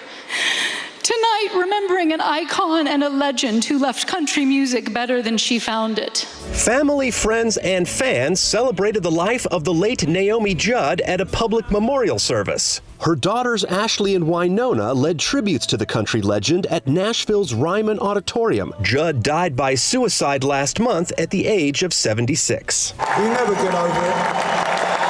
Tonight, remembering an icon and a legend who left country music better than she found it. Family, friends, and fans celebrated the life of the late Naomi Judd at a public memorial service. Her daughters Ashley and Wynonna led tributes to the country legend at Nashville's Ryman Auditorium. Judd died by suicide last month at the age of 76. We never get over it,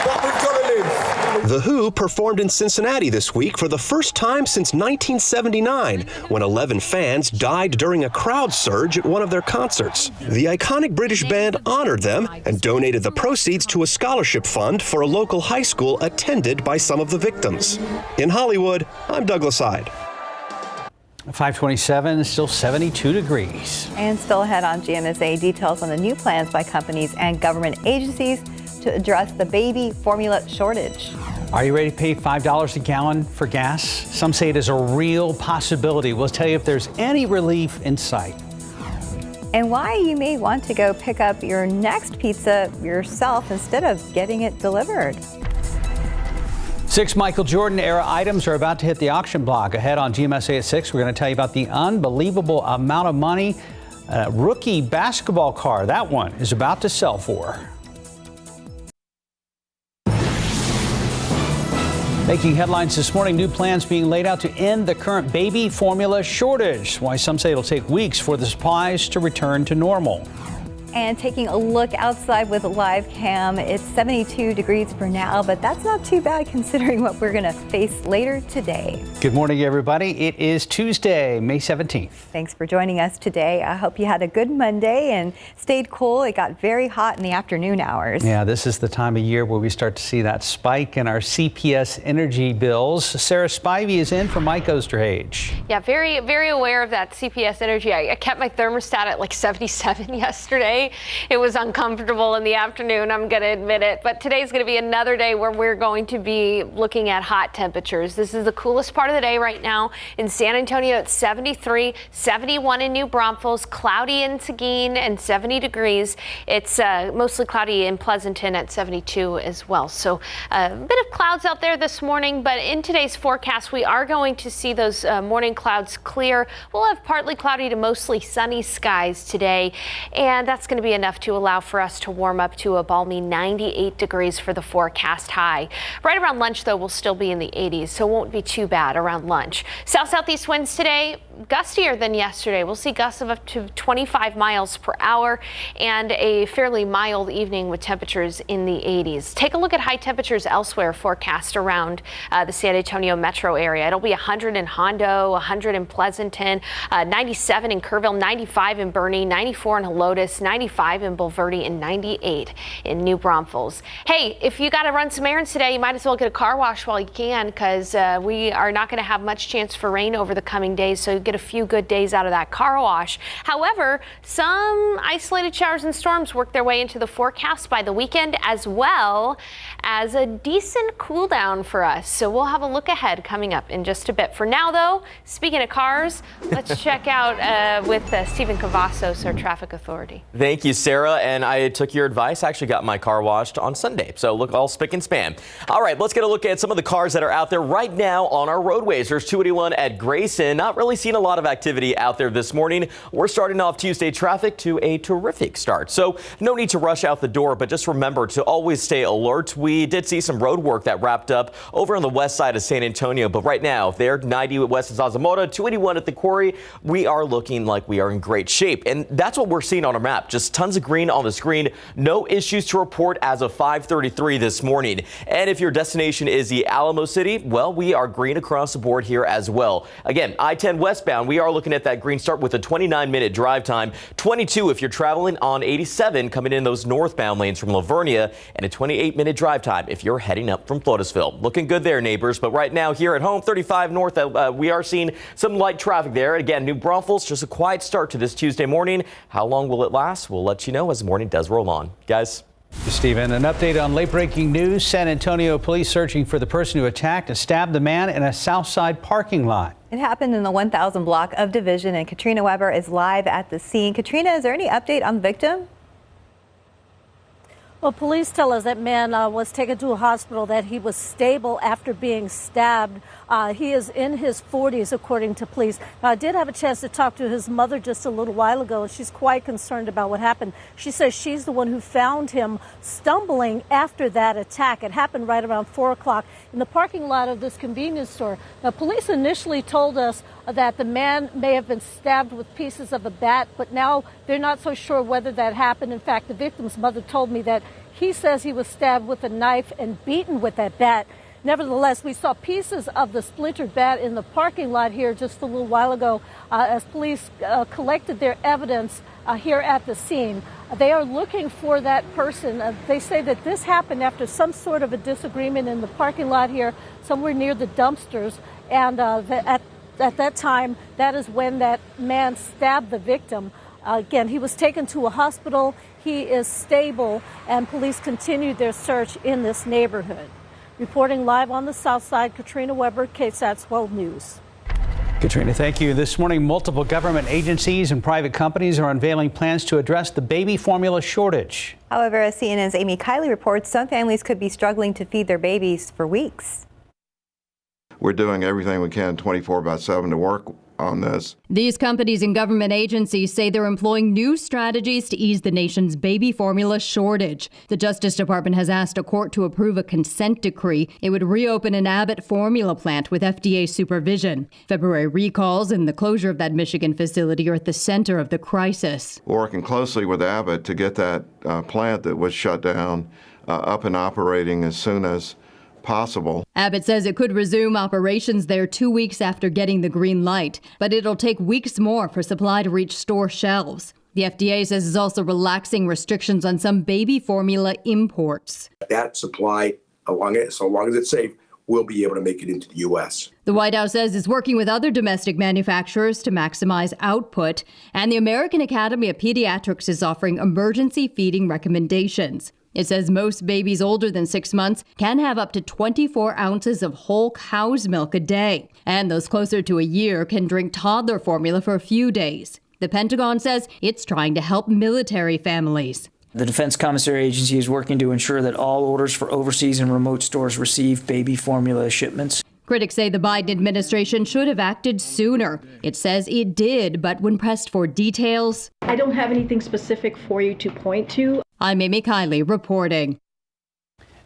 but we've got to live. The Who performed in Cincinnati this week for the first time since 1979, when 11 fans died during a crowd surge at one of their concerts. The iconic British band honored them and donated the proceeds to a scholarship fund for a local high school attended by some of the victims. In Hollywood, I'm Douglas Hyde. 527, still 72 degrees. And still ahead on GMSA, details on the new plans by companies and government agencies to address the baby formula shortage. Are you ready to pay $5 a gallon for gas? Some say it is a real possibility. We'll tell you if there's any relief in sight. And why you may want to go pick up your next pizza yourself instead of getting it delivered. 6 Michael Jordan era items are about to hit the auction block. Ahead on GMSA at 6, we're going to tell you about the unbelievable amount of money a rookie basketball car, that one, is about to sell for. Making headlines this morning, new plans being laid out to end the current baby formula shortage. Why some say it'll take weeks for the supplies to return to normal. And taking a look outside with a live cam, it's 72 degrees for now, but that's not too bad considering what we're going to face later today. Good morning, everybody. It is Tuesday, May 17th. Thanks for joining us today. I hope you had a good Monday and stayed cool. It got very hot in the afternoon hours. Yeah, this is the time of year where we start to see that spike in our CPS energy bills. Sarah Spivey is in for Mike Osterhage. Yeah, very, very aware of that CPS energy. I kept my thermostat at like 77 yesterday. It was uncomfortable in the afternoon, I'm going to admit it. But today's going to be another day where we're going to be looking at hot temperatures. This is the coolest part of the day right now. In San Antonio, it's 73, 71 in New Braunfels, cloudy in Seguin, and 70 degrees. It's mostly cloudy in Pleasanton at 72 as well. So a bit of clouds out there this morning, but in today's forecast, we are going to see those morning clouds clear. We'll have partly cloudy to mostly sunny skies today, and that's going to be enough to allow for us to warm up to a balmy 98 degrees for the forecast high. Right around lunch, though, we'll still be in the 80s, so it won't be too bad around lunch. South-southeast winds today, gustier than yesterday. We'll see gusts of up to 25 miles per hour and a fairly mild evening with temperatures in the 80s. Take a look at high temperatures elsewhere forecast around the San Antonio metro area. It'll be 100 in Hondo, 100 in Pleasanton, 97 in Kerrville, 95 in Boerne, 94 in Helotes, 95 in Bulverde, and 98 in New Braunfels. Hey, if you got to run some errands today, you might as well get a car wash while you can, because we are not going to have much chance for rain over the coming days, so you get a few good days out of that car wash. However, some isolated showers and storms work their way into the forecast by the weekend, as well as a decent cool down for us. So we'll have a look ahead coming up in just a bit. For now, though, speaking of cars, let's check out with Stephen Cavazos, our traffic authority. Thank you, Sarah. And I took your advice. I actually got my car washed on Sunday. So look all spick and span. All right, let's get a look at some of the cars that are out there right now on our roadways. There's 281 at Grayson. Not really seeing a lot of activity out there this morning. We're starting off Tuesday traffic to a terrific start. So no need to rush out the door, but just remember to always stay alert. We did see some road work that wrapped up over on the west side of San Antonio. But right now, there 90 west of Zarzamora, 281 at the quarry. We are looking like we are in great shape. And that's what we're seeing on our map. Just tons of green on the screen. No issues to report as of 5:33 this morning. And if your destination is the Alamo City, well, we are green across the board here as well. Again, I-10 westbound, we are looking at that green start with a 29-minute drive time. 22 if you're traveling on 87 coming in those northbound lanes from Lavernia, and a 28-minute drive time if you're heading up from Floresville. Looking good there, neighbors. But right now here at home, 35 north, we are seeing some light traffic there. Again, New Braunfels, just a quiet start to this Tuesday morning. How long will it last? We'll let you know as the morning does roll on. Guys. Stephen, an update on late-breaking news. San Antonio police searching for the person who attacked and stabbed the man in a Southside parking lot. It happened in the 1000 block of Division, and Katrina Weber is live at the scene. Katrina, is there any update on the victim? Well, police tell us that man was taken to a hospital, that he was stable after being stabbed. He is in his 40s, according to police. Now, I did have a chance to talk to his mother just a little while ago, and she's quite concerned about what happened. She says she's the one who found him stumbling after that attack. It happened right around 4 o'clock in the parking lot of this convenience store. Now, police initially told us that the man may have been stabbed with pieces of a bat, but now they're not so sure whether that happened. In fact, the victim's mother told me that he says he was stabbed with a knife and beaten with that bat. Nevertheless, we saw pieces of the splintered bat in the parking lot here just a little while ago as police collected their evidence here at the scene. They are looking for that person. They say that this happened after some sort of a disagreement in the parking lot here, somewhere near the dumpsters. And at that time, that is when that man stabbed the victim. Again, he was taken to a hospital. He is stable, and police continued their search in this neighborhood. Reporting live on the Southside, Katrina Weber, KSAT 12 News. Katrina, thank you. This morning, multiple government agencies and private companies are unveiling plans to address the baby formula shortage. However, as CNN's Amy Kiley reports, some families could be struggling to feed their babies for weeks. We're doing everything we can 24/7 to work on this. These companies and government agencies say they're employing new strategies to ease the nation's baby formula shortage. The Justice Department has asked a court to approve a consent decree. It would reopen an Abbott formula plant with FDA supervision. February recalls and the closure of that Michigan facility are at the center of the crisis. We're working closely with Abbott to get that plant that was shut down up and operating as soon as possible. Abbott says it could resume operations there 2 weeks after getting the green light, but it'll take weeks more for supply to reach store shelves. The FDA says it's also relaxing restrictions on some baby formula imports. That supply, so long as it's safe, will be able to make it into the U.S. The White House says it's working with other domestic manufacturers to maximize output, and the American Academy of Pediatrics is offering emergency feeding recommendations. It says most babies older than 6 months can have up to 24 ounces of whole cow's milk a day, and those closer to a year can drink toddler formula for a few days. The Pentagon says it's trying to help military families. The Defense Commissary Agency is working to ensure that all orders for overseas and remote stores receive baby formula shipments. Critics say the Biden administration should have acted sooner. It says it did, but when pressed for details, I don't have anything specific for you to point to. I'm Amy Kiley reporting.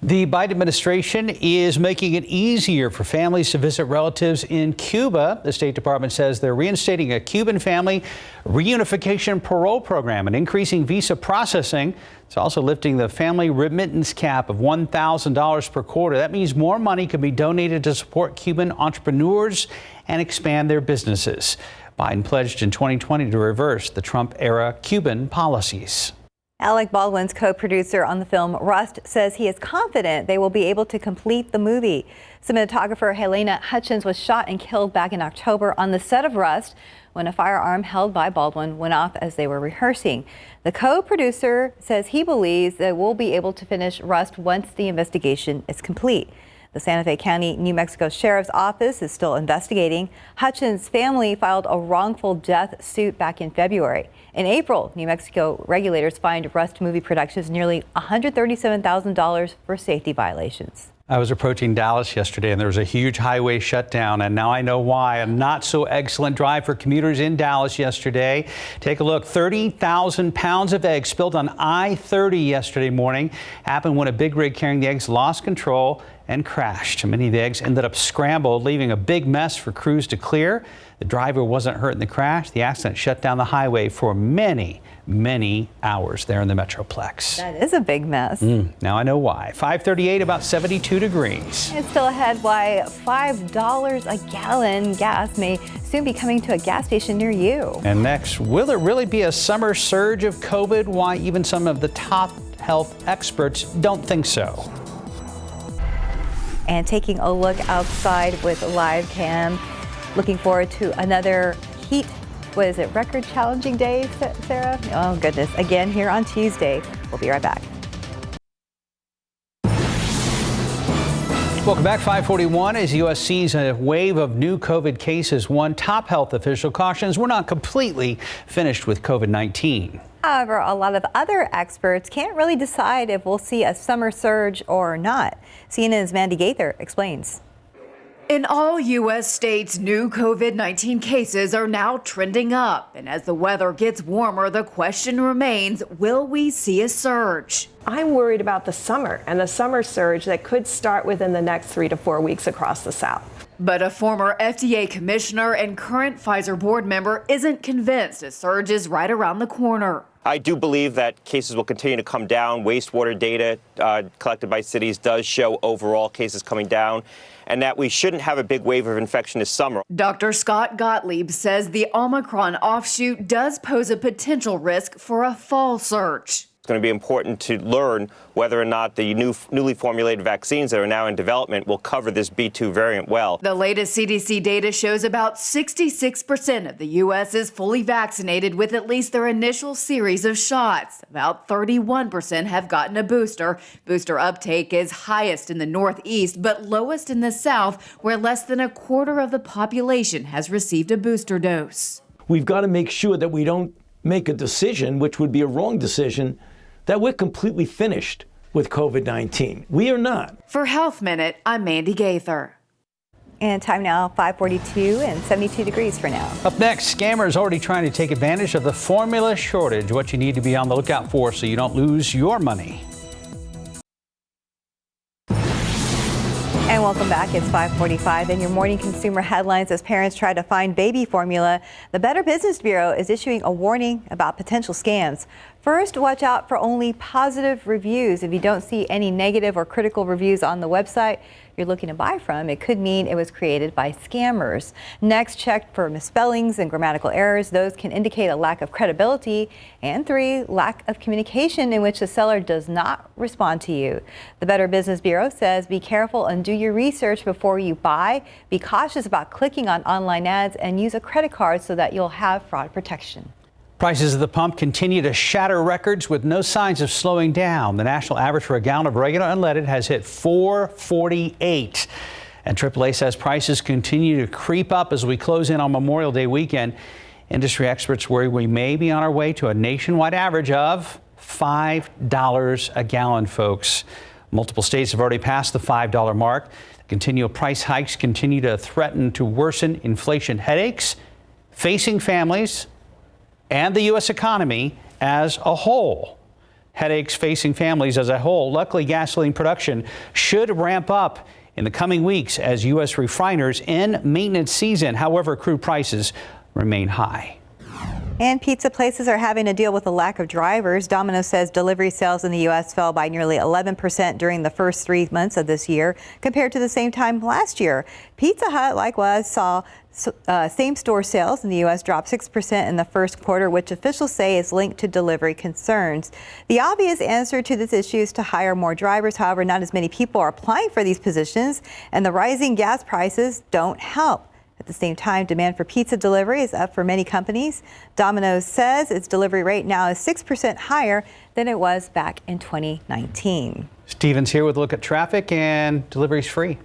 The Biden administration is making it easier for families to visit relatives in Cuba. The State Department says they're reinstating a Cuban family reunification parole program and increasing visa processing. It's also lifting the family remittance cap of $1,000 per quarter. That means more money can be donated to support Cuban entrepreneurs and expand their businesses. Biden pledged in 2020 to reverse the Trump-era Cuban policies. Alec Baldwin's co-producer on the film Rust says he is confident they will be able to complete the movie. Cinematographer Helena Hutchins was shot and killed back in October on the set of Rust when a firearm held by Baldwin went off as they were rehearsing. The co-producer says he believes they will be able to finish Rust once the investigation is complete. The Santa Fe County, New Mexico Sheriff's Office is still investigating. Hutchins' family filed a wrongful death suit back in February. In April, New Mexico regulators fined Rust Movie Productions nearly $137,000 for safety violations. I was approaching Dallas yesterday and there was a huge highway shutdown, and now I know why. A not so excellent drive for commuters in Dallas yesterday. Take a look. 30,000 pounds of eggs spilled on I-30 yesterday morning. Happened when a big rig carrying the eggs lost control and crashed. Many of the eggs ended up scrambled, leaving a big mess for crews to clear. The driver wasn't hurt in the crash. The accident shut down the highway for many hours there in the Metroplex. That is a big mess. Now I know why. 5:38, about 72 degrees. It's still ahead why $5 a gallon gas may soon be coming to a gas station near you. And next, will there really be a summer surge of COVID? Why even some of the top health experts don't think so. And taking a look outside with live cam. Looking forward to another heat, record challenging day, Sarah? Oh, goodness. Again, here on Tuesday. We'll be right back. Welcome back. 5:41 as the U.S. sees a wave of new COVID cases. One top health official cautions we're not completely finished with COVID-19. However, a lot of other experts can't really decide if we'll see a summer surge or not. CNN's Mandy Gaither explains. In all U.S. states, new COVID-19 cases are now trending up. And as the weather gets warmer, the question remains, will we see a surge? I'm worried about the summer and the summer surge that could start within the next 3 to 4 weeks across the South. But a former FDA commissioner and current Pfizer board member isn't convinced a surge is right around the corner. I do believe that cases will continue to come down. Wastewater data collected by cities does show overall cases coming down, and that we shouldn't have a big wave of infection this summer. Dr. Scott Gottlieb says the Omicron offshoot does pose a potential risk for a fall surge. It's going to be important to learn whether or not the newly formulated vaccines that are now in development will cover this B2 variant well. The latest CDC data shows about 66% of the U.S. is fully vaccinated with at least their initial series of shots. About 31% have gotten a booster. Booster uptake is highest in the Northeast, but lowest in the South, where less than a quarter of the population has received a booster dose. We've got to make sure that we don't make a decision, which would be a wrong decision, that we're completely finished with COVID-19. We are not. For Health Minute, I'm Mandy Gaither. And time now, 5:42 and 72 degrees for now. Up next, scammers already trying to take advantage of the formula shortage. What you need to be on the lookout for so you don't lose your money. And welcome back. It's 5:45 and your morning consumer headlines as parents try to find baby formula. The Better Business Bureau is issuing a warning about potential scams. First, watch out for only positive reviews. If you don't see any negative or critical reviews on the website you're looking to buy from, it could mean it was created by scammers. Next, check for misspellings and grammatical errors. Those can indicate a lack of credibility. And 3, lack of communication in which the seller does not respond to you. The Better Business Bureau says be careful and do your research before you buy. Be cautious about clicking on online ads and use a credit card so that you'll have fraud protection. Prices at the pump continue to shatter records with no signs of slowing down. The national average for a gallon of regular unleaded has hit $4.48. And AAA says prices continue to creep up as we close in on Memorial Day weekend. Industry experts worry we may be on our way to a nationwide average of $5 a gallon, folks. Multiple states have already passed the $5 mark. Continual price hikes continue to threaten to worsen inflation headaches facing families and the U.S. economy as a whole. Headaches facing families as a whole. Luckily, gasoline production should ramp up in the coming weeks as U.S. refiners end maintenance season. However, crude prices remain high. And pizza places are having to deal with a lack of drivers. Domino's says delivery sales in the U.S. fell by nearly 11% during the first 3 months of this year compared to the same time last year. Pizza Hut likewise saw same-store sales in the U.S. drop 6% in the first quarter, which officials say is linked to delivery concerns. The obvious answer to this issue is to hire more drivers. However, not as many people are applying for these positions, and the rising gas prices don't help. At the same time, demand for pizza delivery is up for many companies. Domino's says its delivery rate now is 6% higher than it was back in 2019. Steven's here with a look at traffic, and delivery's free.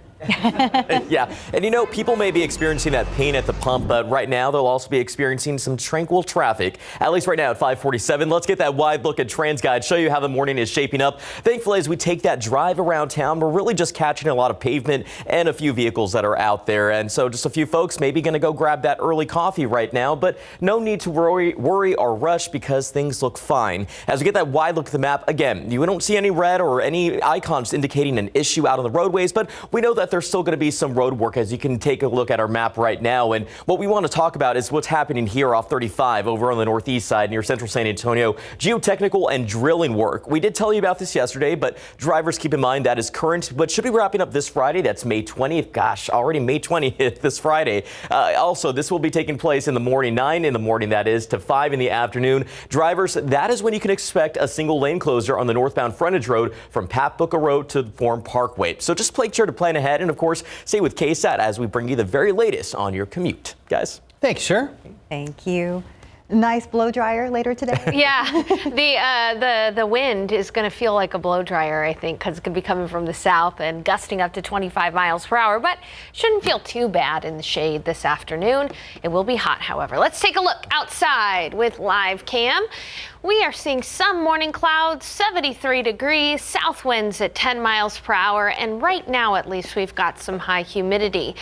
Yeah, and you know, people may be experiencing that pain at the pump, but right now they'll also be experiencing some tranquil traffic, at least right now at 5:47. Let's get that wide look at TransGuide, show you how the morning is shaping up. Thankfully, as we take that drive around town, we're really just catching a lot of pavement and a few vehicles that are out there. And so just a few folks maybe going to go grab that early coffee right now, but no need to worry or rush because things look fine. As we get that wide look at the map, again, you don't see any red or any icons indicating an issue out on the roadways, but we know that there's still going to be some road work, as you can take a look at our map right now. And what we want to talk about is what's happening here off 35 over on the northeast side near central San Antonio. Geotechnical and drilling work. We did tell you about this yesterday, but drivers keep in mind that is current, but should be wrapping up this Friday. That's May 20th. Gosh, already May 20th this Friday. Also, this will be taking place in the morning, 9 in the morning, that is, to 5 in the afternoon. Drivers, that is when you can expect a single lane closure on the northbound frontage road from Pat Booker Road to Forum Parkway. So just make sure to plan ahead and, of course, stay with KSAT as we bring you the very latest on your commute. Guys. Thanks, sir. Thank you. Nice blow dryer later today. Yeah, the wind is going to feel like a blow dryer, I think, because it's going to be coming from the south and gusting up to 25 miles per hour, but shouldn't feel too bad in the shade this afternoon. It will be hot, however. Let's take a look outside with live cam. We are seeing some morning clouds, 73 degrees, south winds at 10 miles per hour, and right now at least we've got some high humidity.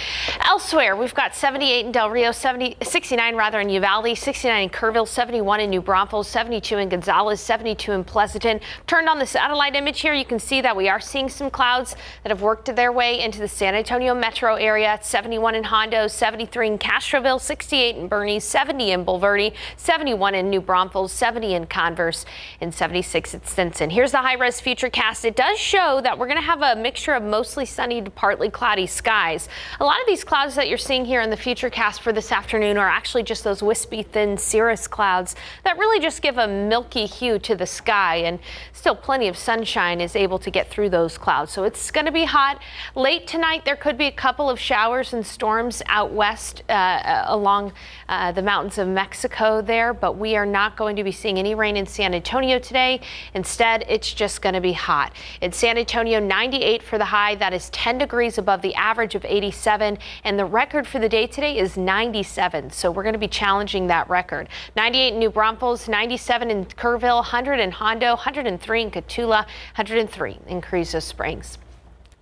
Elsewhere, we've got 78 in Del Rio, 69 in Uvalde, 69 in Kerrville, 71 in New Braunfels, 72 in Gonzales, 72 in Pleasanton. Turned on the satellite image here, you can see that we are seeing some clouds that have worked their way into the San Antonio metro area. 71 in Hondo, 73 in Castroville, 68 in Boerne, 70 in Bulverde, 71 in New Braunfels, 70 in Converse, and 76 at Stinson. Here's the high-res futurecast. It does show that we're going to have a mixture of mostly sunny to partly cloudy skies. A lot of these clouds that you're seeing here in the futurecast for this afternoon are actually just those wispy, thin cirrus clouds that really just give a milky hue to the sky, and still plenty of sunshine is able to get through those clouds. So it's going to be hot. Late tonight, there could be a couple of showers and storms out west along the mountains of Mexico there, but we are not going to be seeing any rain in San Antonio today. Instead, it's just going to be hot. In San Antonio, 98 for the high. That is 10 degrees above the average of 87, and the record for the day today is 97. So we're going to be challenging that record. 98 in New Braunfels, 97 in Kerrville, 100 in Hondo, 103 in Cotulla, 103 in Carrizo Springs.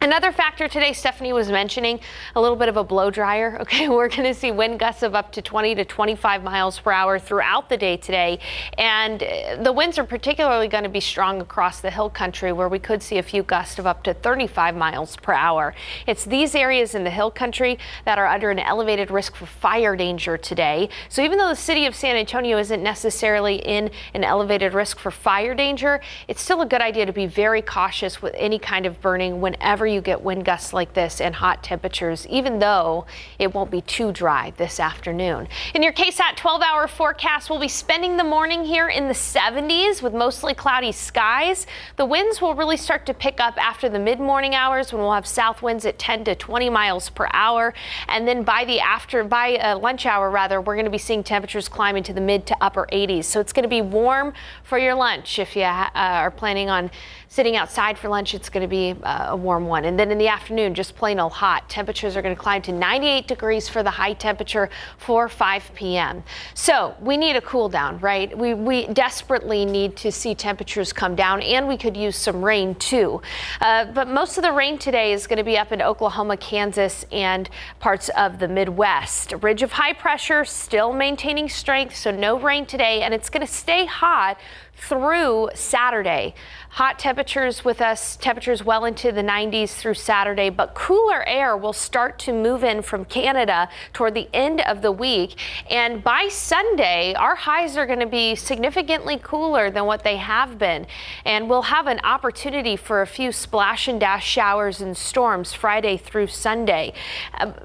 Another factor today, Stephanie was mentioning, a little bit of a blow dryer. Okay, we're going to see wind gusts of up to 20 to 25 miles per hour throughout the day today. And the winds are particularly going to be strong across the hill country, where we could see a few gusts of up to 35 miles per hour. It's these areas in the hill country that are under an elevated risk for fire danger today. So even though the city of San Antonio isn't necessarily in an elevated risk for fire danger, it's still a good idea to be very cautious with any kind of burning whenever you get wind gusts like this and hot temperatures, even though it won't be too dry this afternoon. In your KSAT 12-hour forecast, we'll be spending the morning here in the 70s with mostly cloudy skies. The winds will really start to pick up after the mid-morning hours, when we'll have south winds at 10 to 20 miles per hour. And then by lunch hour, we're going to be seeing temperatures climb into the mid to upper 80s. So it's going to be warm for your lunch. If you are planning on sitting outside for lunch, it's going to be a warm one. And then in the afternoon, just plain old hot. Temperatures are going to climb to 98 degrees for the high temperature for 5 p.m. So we need a cool down, right? We desperately need to see temperatures come down, and we could use some rain too. But most of the rain today is going to be up in Oklahoma, Kansas, and parts of the Midwest. A ridge of high pressure still maintaining strength, so no rain today, and it's going to stay hot through Saturday. Hot temperatures with us, temperatures well into the 90s through Saturday, but cooler air will start to move in from Canada toward the end of the week. And by Sunday, our highs are going to be significantly cooler than what they have been. And we'll have an opportunity for a few splash and dash showers and storms Friday through Sunday.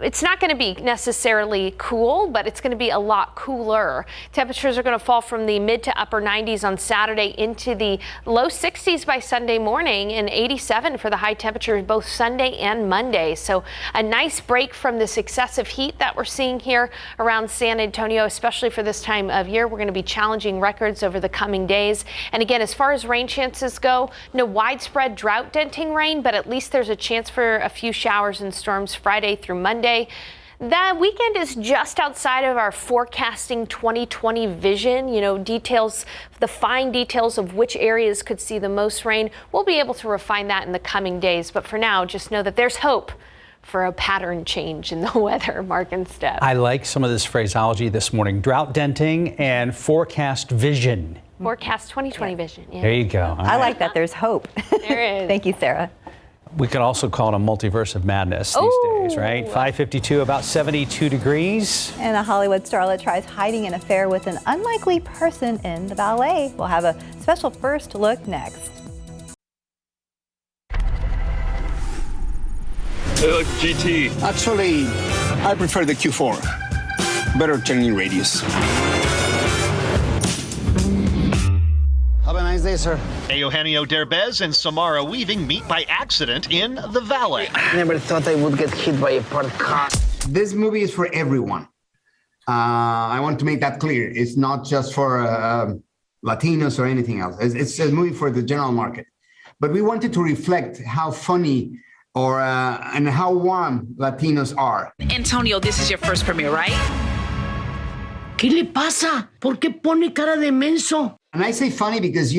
It's not going to be necessarily cool, but it's going to be a lot cooler. Temperatures are going to fall from the mid to upper 90s on Saturday into the low 60s by Sunday morning, and 87 for the high temperature both Sunday and Monday. So a nice break from this excessive heat that we're seeing here around San Antonio, especially for this time of year. We're going to be challenging records over the coming days. And again, as far as rain chances go, no widespread drought denting rain, but at least there's a chance for a few showers and storms Friday through Monday. That weekend is just outside of our forecasting 2020 vision. Details, the fine details of which areas could see the most rain. We'll be able to refine that in the coming days. But for now, just know that there's hope for a pattern change in the weather. Mark and Steph. I like some of this phraseology this morning. Drought denting and forecast vision. Forecast 2020 vision. Yeah. There you go. I like that. There's hope. There is. Thank you, Sarah. We could also call it a multiverse of madness these days, right? 5:52, about 72 degrees. And a Hollywood starlet tries hiding an affair with an unlikely person in the ballet. We'll have a special first look next. GT. Actually, I prefer the Q4. Better turning radius. Have a nice day, sir. Eugenio Derbez and Samara Weaving meet by accident in the valet. I never thought I would get hit by a parked car. This movie is for everyone. I want to make that clear. It's not just for Latinos or anything else. It's a movie for the general market. But we wanted to reflect how funny and how warm Latinos are. Antonio, this is your first premiere, right? ¿Qué le pasa? ¿Por qué pone cara de menso? And I say funny because,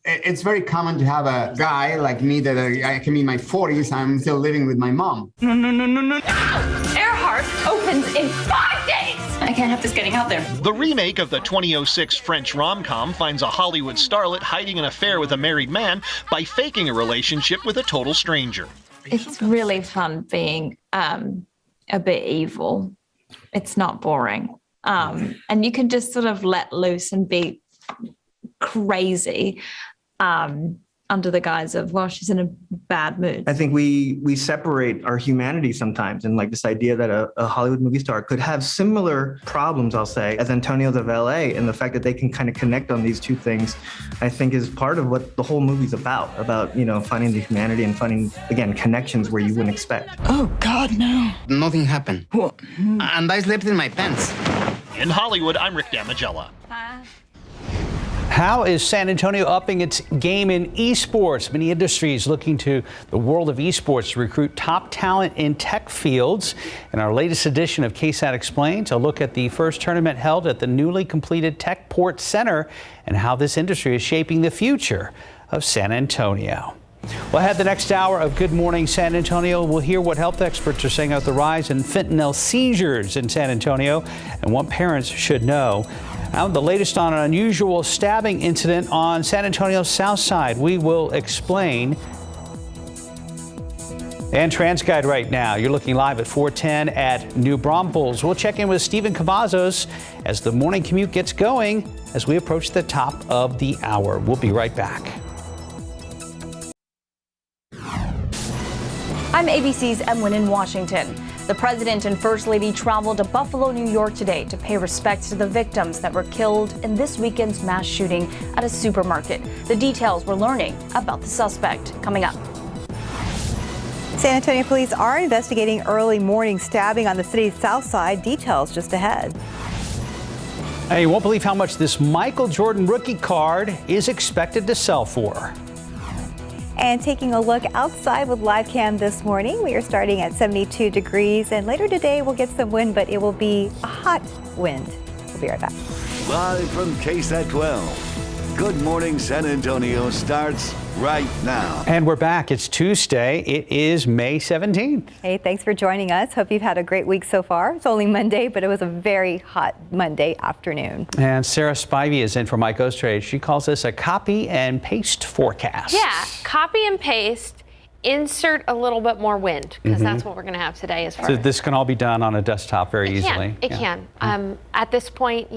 it's very common to have a guy like me that I can be in my 40s. I'm still living with my mom. No. Earhart opens in 5 days. I can't have this getting out there. The remake of the 2006 French rom-com finds a Hollywood starlet hiding an affair with a married man by faking a relationship with a total stranger. It's really fun being a bit evil. It's not boring. And you can just sort of let loose and be crazy under the guise of, well, she's in a bad mood. I think we separate our humanity sometimes, and like this idea that a Hollywood movie star could have similar problems, I'll say, as Antonio's of LA, and the fact that they can kind of connect on these two things, I think is part of what the whole movie's about, finding the humanity and finding, again, connections where you wouldn't expect. Oh, God, no. Nothing happened. What? And I slept in my pants. In Hollywood, I'm Rick Damagella. How is San Antonio upping its game in esports? Many industries looking to the world of esports to recruit top talent in tech fields. In our latest edition of KSAT Explains, a look at the first tournament held at the newly completed Techport Center and how this industry is shaping the future of San Antonio. Well, ahead the next hour of Good Morning San Antonio, we'll hear what health experts are saying about the rise in fentanyl seizures in San Antonio and what parents should know. Now, the latest on an unusual stabbing incident on San Antonio's Southside. We will explain. And TransGuide right now. You're looking live at 410 at New Braunfels. We'll check in with Stephen Cavazos as the morning commute gets going as we approach the top of the hour. We'll be right back. I'm ABC's Emlyn in Washington. The president and first lady traveled to Buffalo, New York today to pay respects to the victims that were killed in this weekend's mass shooting at a supermarket. The details we're learning about the suspect coming up. San Antonio police are investigating early morning stabbing on the city's south side. Details just ahead. Hey, you won't believe how much this Michael Jordan rookie card is expected to sell for. And taking a look outside with live cam this morning, we are starting at 72 degrees, and later today we'll get some wind, but it will be a hot wind. We'll be right back. Live from KSAT 12, Good Morning San Antonio starts right now. And we're back. It's Tuesday. It is May 17th. Hey, thanks for joining us. Hope you've had a great week so far. It's only Monday, but it was a very hot Monday afternoon. And Sarah Spivey is in for Mike Ostrade. She calls this a copy and paste forecast. Yeah, copy and paste, insert a little bit more wind, because that's what we're going to have today as far So as. this can all be done on a desktop very easily. It can. At this point,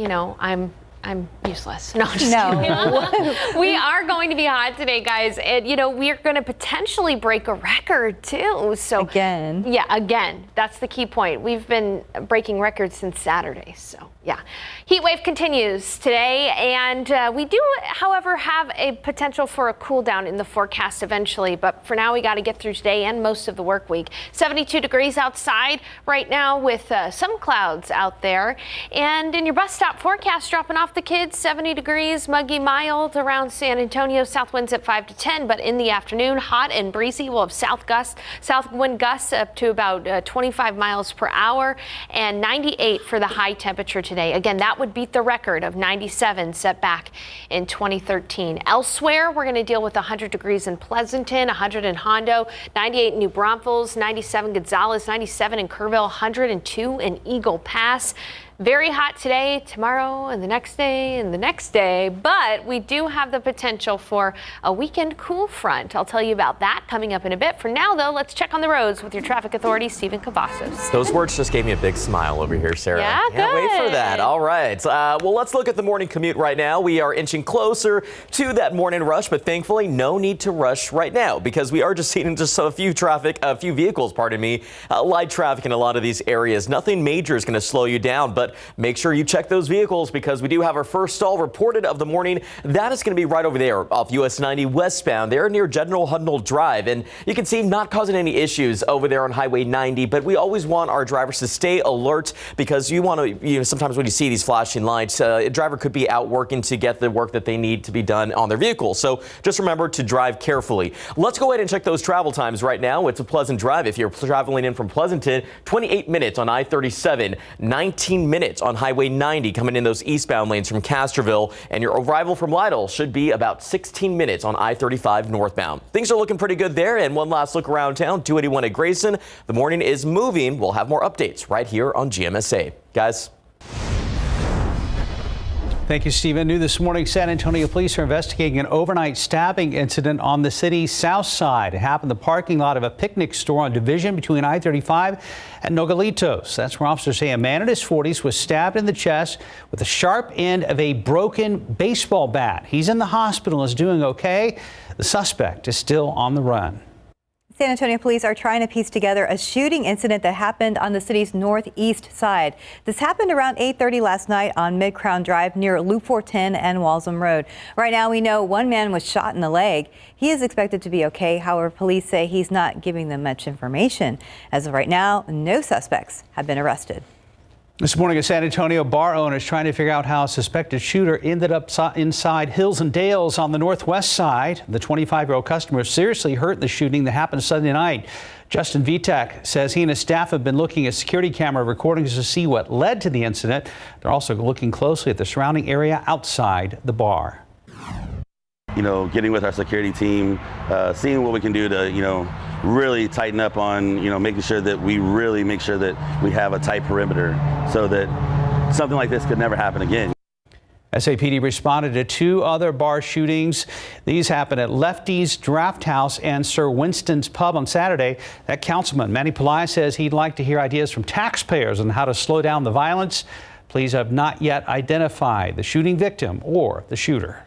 I'm useless. No, just kidding. We are going to be hot today, guys. And, we are going to potentially break a record, too. So again. Yeah, again. That's the key point. We've been breaking records since Saturday. So, yeah. Heat wave continues today. And we do, however, have a potential for a cool down in the forecast eventually. But for now, we got to get through today and most of the work week. 72 degrees outside right now with some clouds out there. And in your bus stop forecast, dropping off the kids, 70 degrees, muggy, mild around San Antonio. South winds at 5 to 10, but in the afternoon, hot and breezy. We'll have south wind gusts up to about 25 miles per hour, and 98 for the high temperature today. Again, that would beat the record of 97 set back in 2013. Elsewhere, we're going to deal with 100 degrees in Pleasanton, 100 in Hondo, 98 in New Braunfels, 97 Gonzales, 97 in Kerrville, 102 in Eagle Pass. Very hot today, tomorrow, and the next day, and the next day, but we do have the potential for a weekend cool front. I'll tell you about that coming up in a bit. For now, though, let's check on the roads with your traffic authority, Stephen Cavazos. Those words just gave me a big smile over here, Sarah. Yeah, Can't wait for good. that. All right. Well, let's look at the morning commute right now. We are inching closer to that morning rush, but thankfully, no need to rush right now because we are just seeing just a few vehicles, light traffic in a lot of these areas. Nothing major is going to slow you down, but but make sure you check those vehicles because we do have our first stall reported of the morning. That is going to be right over there off US 90 westbound. They're near General Hudnall Drive, and you can see not causing any issues over there on Highway 90, but we always want our drivers to stay alert because you want to, sometimes when you see these flashing lights, a driver could be out working to get the work that they need to be done on their vehicle. So just remember to drive carefully. Let's go ahead and check those travel times right now. It's a pleasant drive if you're traveling in from Pleasanton, 28 minutes on I-37, 19 minutes on Highway 90 coming in those eastbound lanes from Castroville, and your arrival from Lytle should be about 16 minutes on I-35 northbound. Things are looking pretty good there. And one last look around town, 281 at Grayson. The morning is moving. We'll have more updates right here on GMSA. Guys. Thank you, Stephen. New this morning, San Antonio police are investigating an overnight stabbing incident on the city's south side. It happened in the parking lot of a picnic store on Division between I-35 and Nogalitos. That's where officers say a man in his 40s was stabbed in the chest with the sharp end of a broken baseball bat. He's in the hospital and is doing okay. The suspect is still on the run. San Antonio police are trying to piece together a shooting incident that happened on the city's northeast side. This happened around 8:30 last night on Mid-Crown Drive near Loop 410 and Walsham Road. Right now, we know one man was shot in the leg. He is expected to be okay. However, police say he's not giving them much information. As of right now, no suspects have been arrested. This morning, a San Antonio bar owner is trying to figure out how a suspected shooter ended up inside Hills and Dales on the northwest side. The 25-year-old customer was seriously hurt in the shooting that happened Sunday night. Justin Vitek says he and his staff have been looking at security camera recordings to see what led to the incident. They're also looking closely at the surrounding area outside the bar. Getting with our security team, seeing what we can do to, really tighten up on, making sure that we really make sure that we have a tight perimeter so that something like this could never happen again. SAPD responded to 2 other bar shootings. These happened at Lefty's Draft House and Sir Winston's Pub on Saturday. That councilman, Manny Pelayo, says he'd like to hear ideas from taxpayers on how to slow down the violence. Police have not yet identified the shooting victim or the shooter.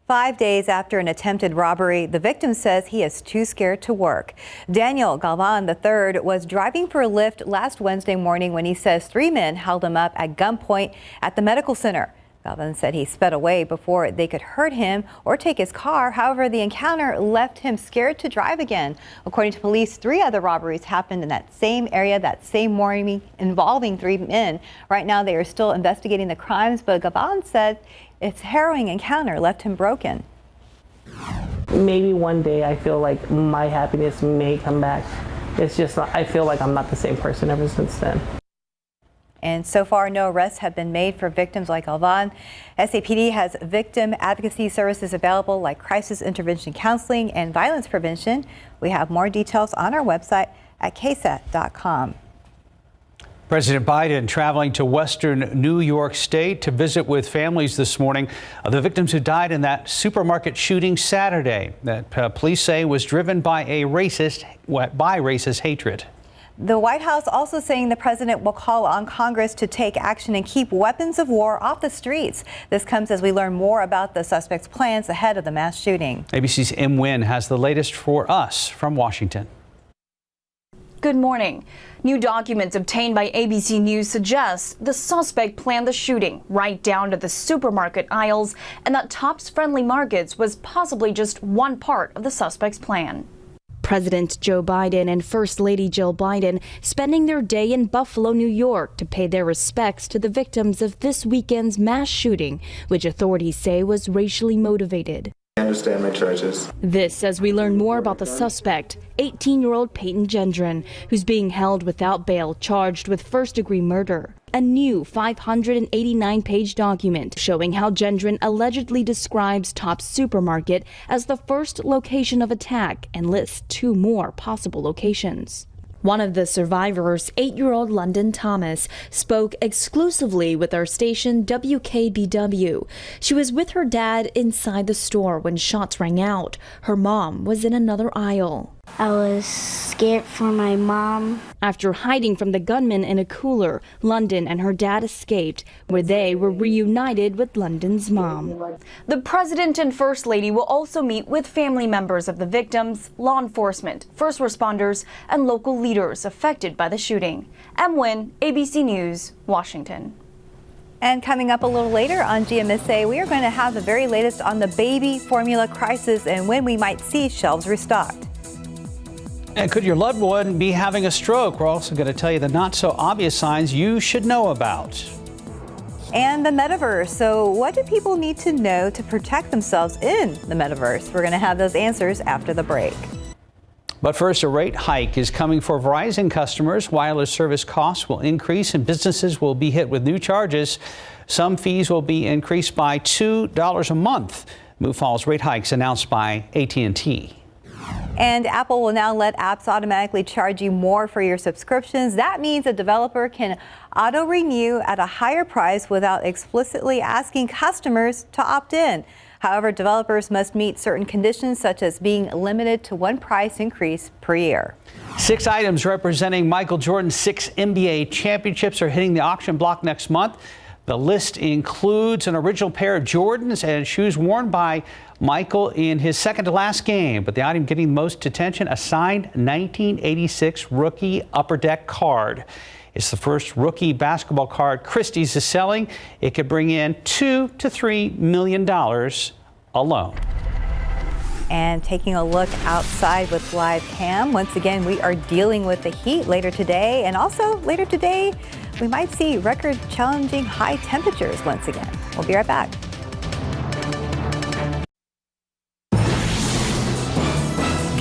5 days after an attempted robbery, the victim says he is too scared to work. Daniel Galvan III was driving for Lyft last Wednesday morning when he says 3 men held him up at gunpoint at the medical center. Galvan said he sped away before they could hurt him or take his car. However, the encounter left him scared to drive again. According to police, 3 other robberies happened in that same area that same morning involving 3 men. Right now, they are still investigating the crimes, but Galvan said its harrowing encounter left him broken. Maybe one day I feel like my happiness may come back. It's just, I feel like I'm not the same person ever since then. And so far, no arrests have been made for victims like Galvan. SAPD has victim advocacy services available like crisis intervention counseling and violence prevention. We have more details on our website at KSAT.com. President Biden traveling to western New York State to visit with families this morning of the victims who died in that supermarket shooting Saturday that police say was driven by racist hatred. The White House also saying the president will call on Congress to take action and keep weapons of war off the streets. This comes as we learn more about the suspect's plans ahead of the mass shooting. ABC's M. Nguyen has the latest for us from Washington. Good morning. New documents obtained by ABC News suggest the suspect planned the shooting right down to the supermarket aisles, and that Tops Friendly Markets was possibly just one part of the suspect's plan. President Joe Biden and First Lady Jill Biden spending their day in Buffalo, New York to pay their respects to the victims of this weekend's mass shooting, which authorities say was racially motivated. I understand my charges. This as we learn more about the suspect, 18-year-old Peyton Gendron, who's being held without bail charged with first-degree murder. A new 589-page document showing how Gendron allegedly describes Tops Supermarket as the first location of attack and lists 2 more possible locations. One of the survivors, 8-year-old London Thomas, spoke exclusively with our station WKBW. She was with her dad inside the store when shots rang out. Her mom was in another aisle. I was scared for my mom. After hiding from the gunman in a cooler, London and her dad escaped, where they were reunited with London's mom. The president and first lady will also meet with family members of the victims, law enforcement, first responders, and local leaders affected by the shooting. M. Wynn, ABC News, Washington. And coming up a little later on GMSA, we are going to have the very latest on the baby formula crisis and when we might see shelves restocked. And could your loved one be having a stroke? We're also going to tell you the not so obvious signs you should know about. And the Metaverse. So what do people need to know to protect themselves in the Metaverse? We're going to have those answers after the break. But first, a rate hike is coming for Verizon customers. Wireless service costs will increase and businesses will be hit with new charges. Some fees will be increased by $2 a month. Move follows rate hikes announced by AT&T. And Apple will now let apps automatically charge you more for your subscriptions. That means a developer can auto-renew at a higher price without explicitly asking customers to opt in. However, developers must meet certain conditions, such as being limited to one price increase per year. 6 items representing Michael Jordan's 6 NBA championships are hitting the auction block next month. The list includes an original pair of Jordans and shoes worn by Michael in his second to last game. But the item getting most attention, a signed 1986 rookie Upper Deck card. It's the first rookie basketball card Christie's is selling. It could bring in $2 to $3 million alone. And taking a look outside with live cam. Once again, we are dealing with the heat later today. And also later today, we might see record challenging high temperatures once again. We'll be right back.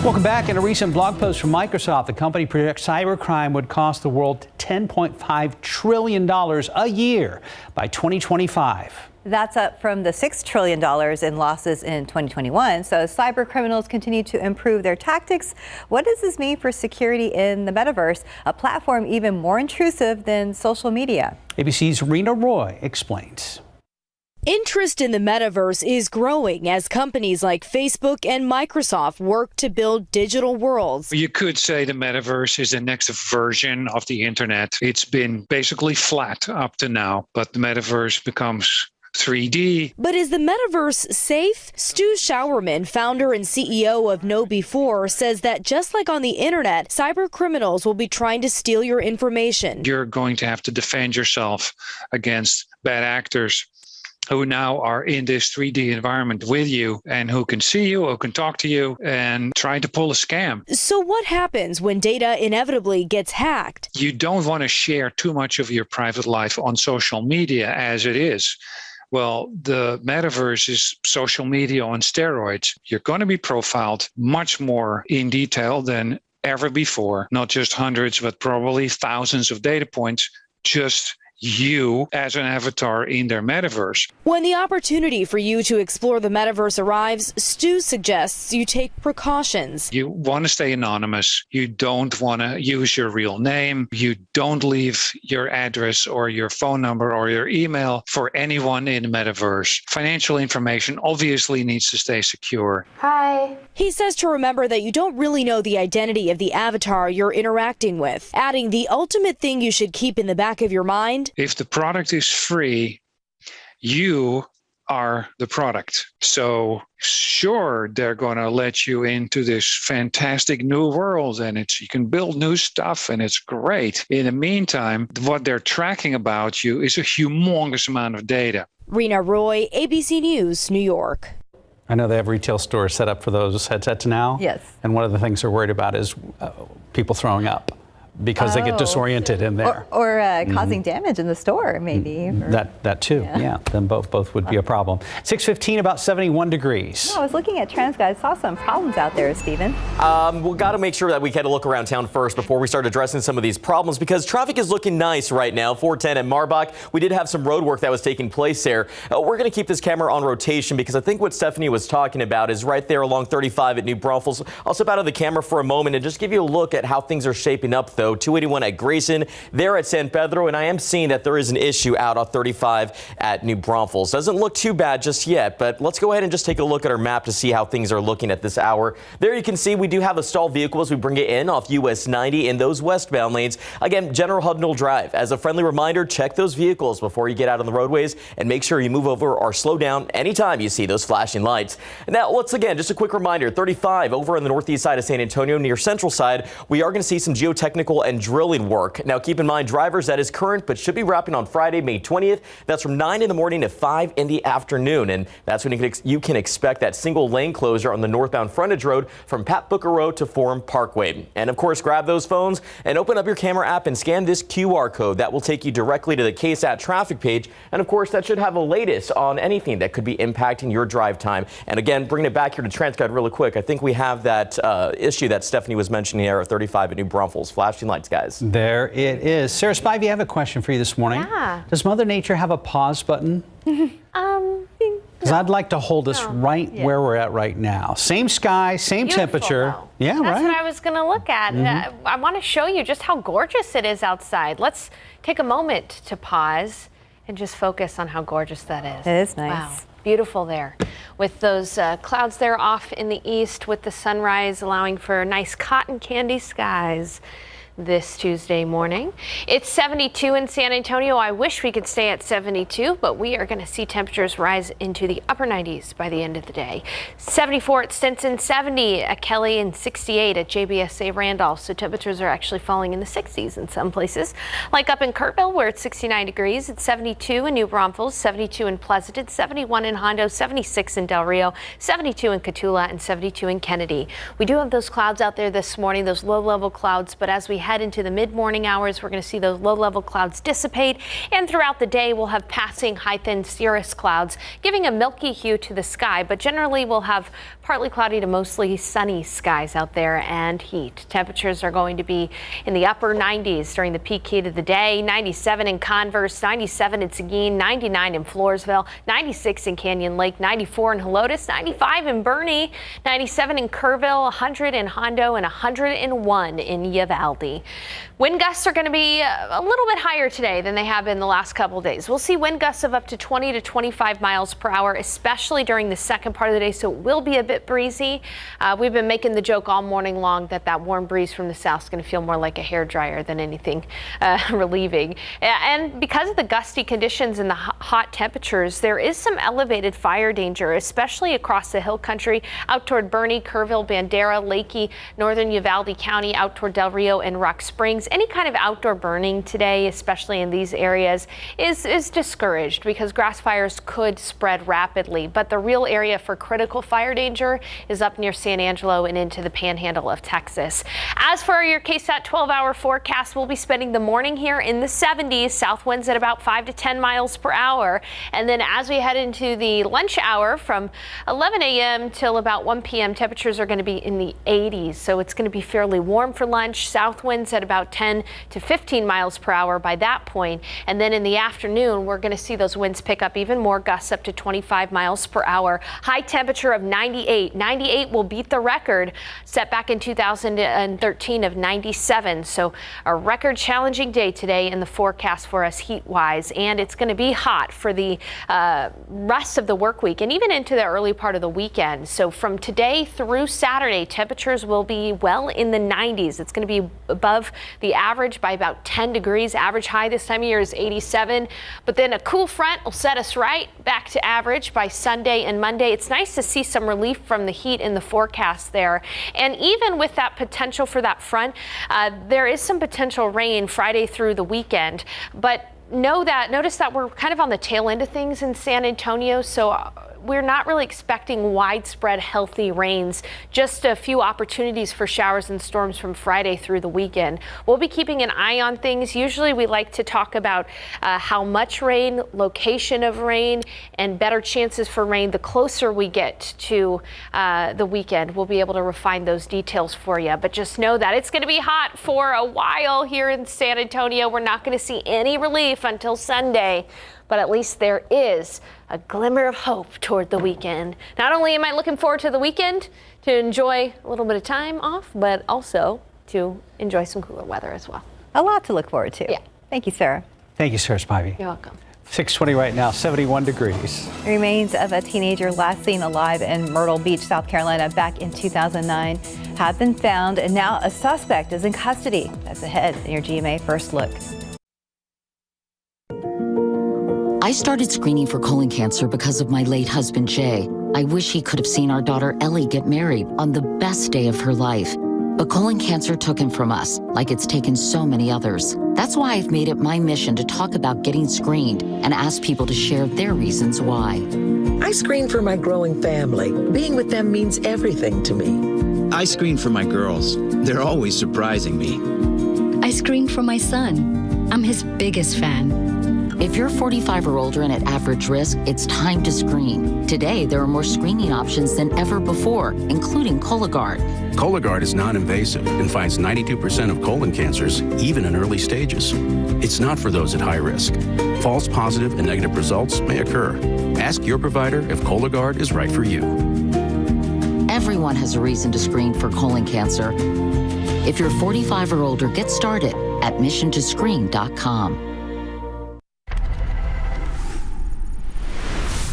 Welcome back. In a recent blog post from Microsoft, the company projects cybercrime would cost the world $10.5 trillion a year by 2025. That's up from the $6 trillion in losses in 2021. So as cyber criminals continue to improve their tactics, what does this mean for security in the Metaverse, a platform even more intrusive than social media? ABC's Rena Roy explains. Interest in the metaverse is growing as companies like Facebook and Microsoft work to build digital worlds. You could say the metaverse is the next version of the internet. It's been basically flat up to now, but the metaverse becomes 3D. But is the metaverse safe? Stu Showerman, founder and CEO of KnowBe4, says that just like on the internet, cyber criminals will be trying to steal your information. You're going to have to defend yourself against bad actors who now are in this 3D environment with you and who can see you, who can talk to you and try to pull a scam. So what happens when data inevitably gets hacked? You don't want to share too much of your private life on social media as it is. Well, the metaverse is social media on steroids. You're going to be profiled much more in detail than ever before. Not just hundreds, but probably thousands of data points, just you as an avatar in their metaverse. When the opportunity for you to explore the metaverse arrives, Stu suggests you take precautions. You want to stay anonymous. You don't want to use your real name. You don't leave your address or your phone number or your email for anyone in the metaverse. Financial information obviously needs to stay secure. Hi. He says to remember that you don't really know the identity of the avatar you're interacting with, adding the ultimate thing you should keep in the back of your mind. If the product is free, you are the product. So sure, they're going to let you into this fantastic new world and you can build new stuff and it's great. In the meantime, what they're tracking about you is a humongous amount of data. Rena Roy, ABC News, New York. I know they have retail stores set up for those headsets now. Yes. And one of the things they're worried about is people throwing up because they get disoriented in there. Or causing damage in the store, maybe. That too, yeah. Then both would be a problem. 6:15, about 71 degrees. No, I was looking at trends, guys. Saw some problems out there, Stephen. We've got to make sure that we get a look around town first before we start addressing some of these problems because traffic is looking nice right now. 410 at Marbach. We did have some road work that was taking place there. We're going to keep this camera on rotation because I think what Stephanie was talking about is right there along 35 at New Braunfels. I'll step out of the camera for a moment and just give you a look at how things are shaping up, though. Soto, 281 at Grayson, there at San Pedro, and I am seeing that there is an issue out on 35 at New Braunfels. Doesn't look too bad just yet, but let's go ahead and just take a look at our map to see how things are looking at this hour. There you can see we do have a stalled vehicle as we bring it in off US 90 in those westbound lanes. Again, General Hudnall Drive. As a friendly reminder, check those vehicles before you get out on the roadways and make sure you move over or slow down anytime you see those flashing lights. Now, once again, just a quick reminder, 35 over on the northeast side of San Antonio near Central Side, we are going to see some geotechnical and drilling work. Now, keep in mind, drivers, that is current, but should be wrapping on Friday, May 20th. That's from 9 in the morning to 5 in the afternoon. And that's when you can expect that single lane closure on the northbound frontage road from Pat Booker Road to Forum Parkway. And of course, grab those phones and open up your camera app and scan this QR code. That will take you directly to the KSAT traffic page. And of course, that should have the latest on anything that could be impacting your drive time. And again, bringing it back here to TransGuide really quick, I think we have that issue that Stephanie was mentioning here at 35 at New Braunfels. Flashing lights, guys. There it is. Sarah Spivey, I have a question for you this morning. Yeah. Does Mother Nature have a pause button? Because I'd like to hold us right where we're at right now. Same sky, same temperature. Though. Yeah, That's right. what I was going to look at. I want to show you just how gorgeous it is outside. Let's take a moment to pause and just focus on how gorgeous that is. It is nice. Wow. Beautiful there. With those clouds there off in the east, with the sunrise allowing for nice cotton candy skies this Tuesday morning. It's 72 in San Antonio. I wish we could stay at 72, but we are going to see temperatures rise into the upper 90s by the end of the day. 74 at Stinson, 70 at Kelly, and 68 at JBSA Randolph. So temperatures are actually falling in the 60s in some places, like up in Kerrville where it's 69 degrees. It's 72 in New Braunfels, 72 in Pleasanton, 71 in Hondo, 76 in Del Rio, 72 in Cotulla, and 72 in Kennedy. We do have those clouds out there this morning, those low-level clouds, but as we head into the mid-morning hours, we're going to see those low-level clouds dissipate, and throughout the day we'll have passing high-thin cirrus clouds giving a milky hue to the sky, but generally we'll have partly cloudy to mostly sunny skies out there and heat. Temperatures are going to be in the upper 90s during the peak heat of the day. 97 in Converse, 97 in Seguin, 99 in Floresville, 96 in Canyon Lake, 94 in Helotes, 95 in Bernie, 97 in Kerrville, 100 in Hondo, and 101 in Uvalde. Wind gusts are going to be a little bit higher today than they have been the last couple of days. We'll see wind gusts of up to 20 to 25 miles per hour, especially during the second part of the day, so it will be a bit breezy. We've been making the joke all morning long that warm breeze from the south is going to feel more like a hairdryer than anything relieving. And because of the gusty conditions and the hot temperatures, there is some elevated fire danger, especially across the hill country out toward Bernie, Kerrville, Bandera, Lakey, northern Uvalde County, out toward Del Rio and Rock Springs. Any kind of outdoor burning today, especially in these areas, is discouraged because grass fires could spread rapidly. But the real area for critical fire danger is up near San Angelo and into the panhandle of Texas. As for your KSAT 12-hour forecast, we'll be spending the morning here in the 70s, south winds at about 5 to 10 miles per hour. And then as we head into the lunch hour from 11 a.m. till about 1 p.m., temperatures are going to be in the 80s. So it's going to be fairly warm for lunch. South winds at about 10 to 15 miles per hour by that point. And then in the afternoon, we're going to see those winds pick up even more, gusts up to 25 miles per hour. High temperature of 98. 98 will beat the record set back in 2013 of 97. So a record challenging day today in the forecast for us heat-wise. And it's going to be hot for the rest of the work week and even into the early part of the weekend. So from today through Saturday, temperatures will be well in the 90s. It's going to be above the average by about 10 degrees. Average high this time of year is 87. But then a cool front will set us right back to average by Sunday and Monday. It's nice to see some relief from the heat in the forecast there. And even with that potential for that front, there is some potential rain Friday through the weekend. But notice that we're kind of on the tail end of things in San Antonio. So we're not really expecting widespread healthy rains, just a few opportunities for showers and storms from Friday through the weekend. We'll be keeping an eye on things. Usually we like to talk about how much rain, location of rain, and better chances for rain. The closer we get to the weekend, we'll be able to refine those details for you. But just know that it's going to be hot for a while here in San Antonio. We're not going to see any relief until Sunday. But at least there is a glimmer of hope toward the weekend. Not only am I looking forward to the weekend to enjoy a little bit of time off, but also to enjoy some cooler weather as well. A lot to look forward to. Yeah. Thank you, Sarah. Thank you, Sarah Spivey. You're welcome. 6:20 right now, 71 degrees. Remains of a teenager last seen alive in Myrtle Beach, South Carolina back in 2009 have been found, and now a suspect is in custody. That's ahead in your GMA First Look. I started screening for colon cancer because of my late husband, Jay. I wish he could have seen our daughter, Ellie, get married on the best day of her life. But colon cancer took him from us, like it's taken so many others. That's why I've made it my mission to talk about getting screened and ask people to share their reasons why. I screen for my growing family. Being with them means everything to me. I screen for my girls. They're always surprising me. I screen for my son. I'm his biggest fan. If you're 45 or older and at average risk, it's time to screen. Today, there are more screening options than ever before, including Cologuard. Cologuard is non-invasive and finds 92% of colon cancers, even in early stages. It's not for those at high risk. False positive and negative results may occur. Ask your provider if Cologuard is right for you. Everyone has a reason to screen for colon cancer. If you're 45 or older, get started at missiontoscreen.com.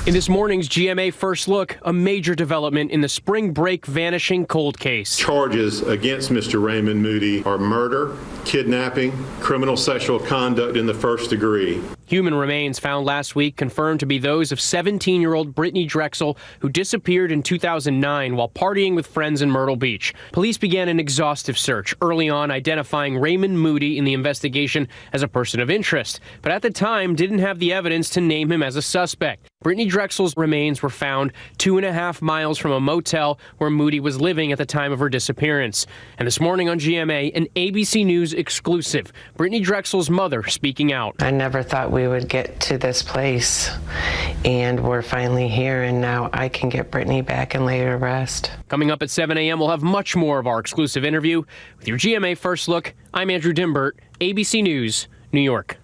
In this morning's GMA First Look, a major development in the spring break vanishing cold case. Charges against Mr. Raymond Moody are murder, kidnapping, criminal sexual conduct in the first degree. Human remains found last week confirmed to be those of 17-year-old Brittany Drexel, who disappeared in 2009 while partying with friends in Myrtle Beach. Police began an exhaustive search, early on identifying Raymond Moody in the investigation as a person of interest, but at the time didn't have the evidence to name him as a suspect. Brittany Drexel's remains were found 2.5 miles from a motel where Moody was living at the time of her disappearance. And this morning on GMA, an ABC News exclusive. Brittany Drexel's mother speaking out. I never thought we would get to this place, and we're finally here, and now I can get Brittany back and lay her to rest. Coming up at 7 a.m., we'll have much more of our exclusive interview. With your GMA First Look, I'm Andrew Dimbert, ABC News, New York.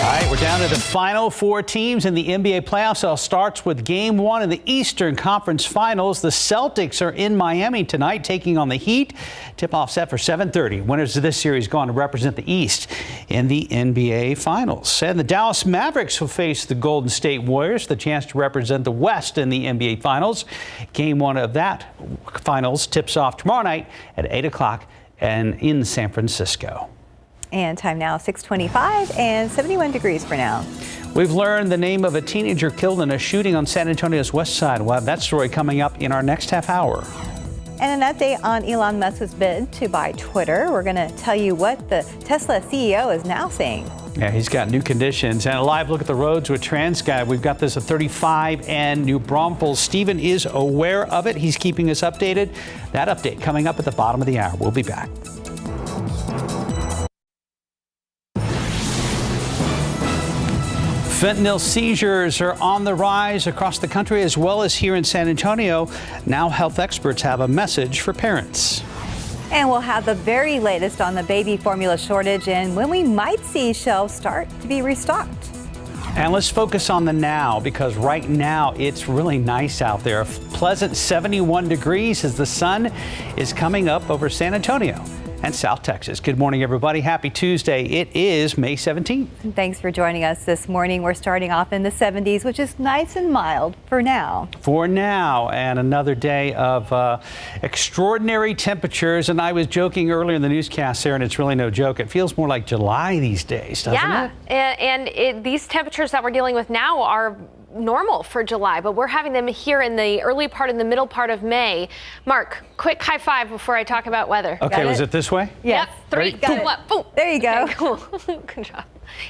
All right, we're down to the final four teams in the NBA playoffs. It starts with Game 1 of the Eastern Conference Finals. The Celtics are in Miami tonight, taking on the Heat. Tip-off set for 7:30. Winners of this series go on to represent the East in the NBA Finals. And the Dallas Mavericks will face the Golden State Warriors, the chance to represent the West in the NBA Finals. Game 1 of that Finals tips off tomorrow night at 8 o'clock and in San Francisco. And time now, 6:25 and 71 degrees for now. We've learned the name of a teenager killed in a shooting on San Antonio's Westside. We'll have that story coming up in our next half hour. And an update on Elon Musk's bid to buy Twitter. We're going to tell you what the Tesla CEO is now saying. Yeah, he's got new conditions. And a live look at the roads with TransGuide. We've got this at 35 and New Braunfels. Stephen is aware of it. He's keeping us updated. That update coming up at the bottom of the hour. We'll be back. Fentanyl seizures are on the rise across the country as well as here in San Antonio. Now health experts have a message for parents. And we'll have the very latest on the baby formula shortage and when we might see shelves start to be restocked. And let's focus on the now, because right now it's really nice out there. A pleasant 71 degrees as the sun is coming up over San Antonio and South Texas. Good morning, everybody. Happy Tuesday. It is May 17th. Thanks for joining us this morning. We're starting off in the 70s, which is nice and mild for now. For now, and another day of extraordinary temperatures. And I was joking earlier in the newscast, Sarah, and it's really no joke. It feels more like July these days, doesn't it? Yeah, and these temperatures that we're dealing with now are normal for July, but we're having them here in the early part and the middle part of May. Mark, quick high five before I talk about weather. Okay, was it this way? Yes. Yep, 3, 2, 1, boom. There you go. Okay, cool. Good job.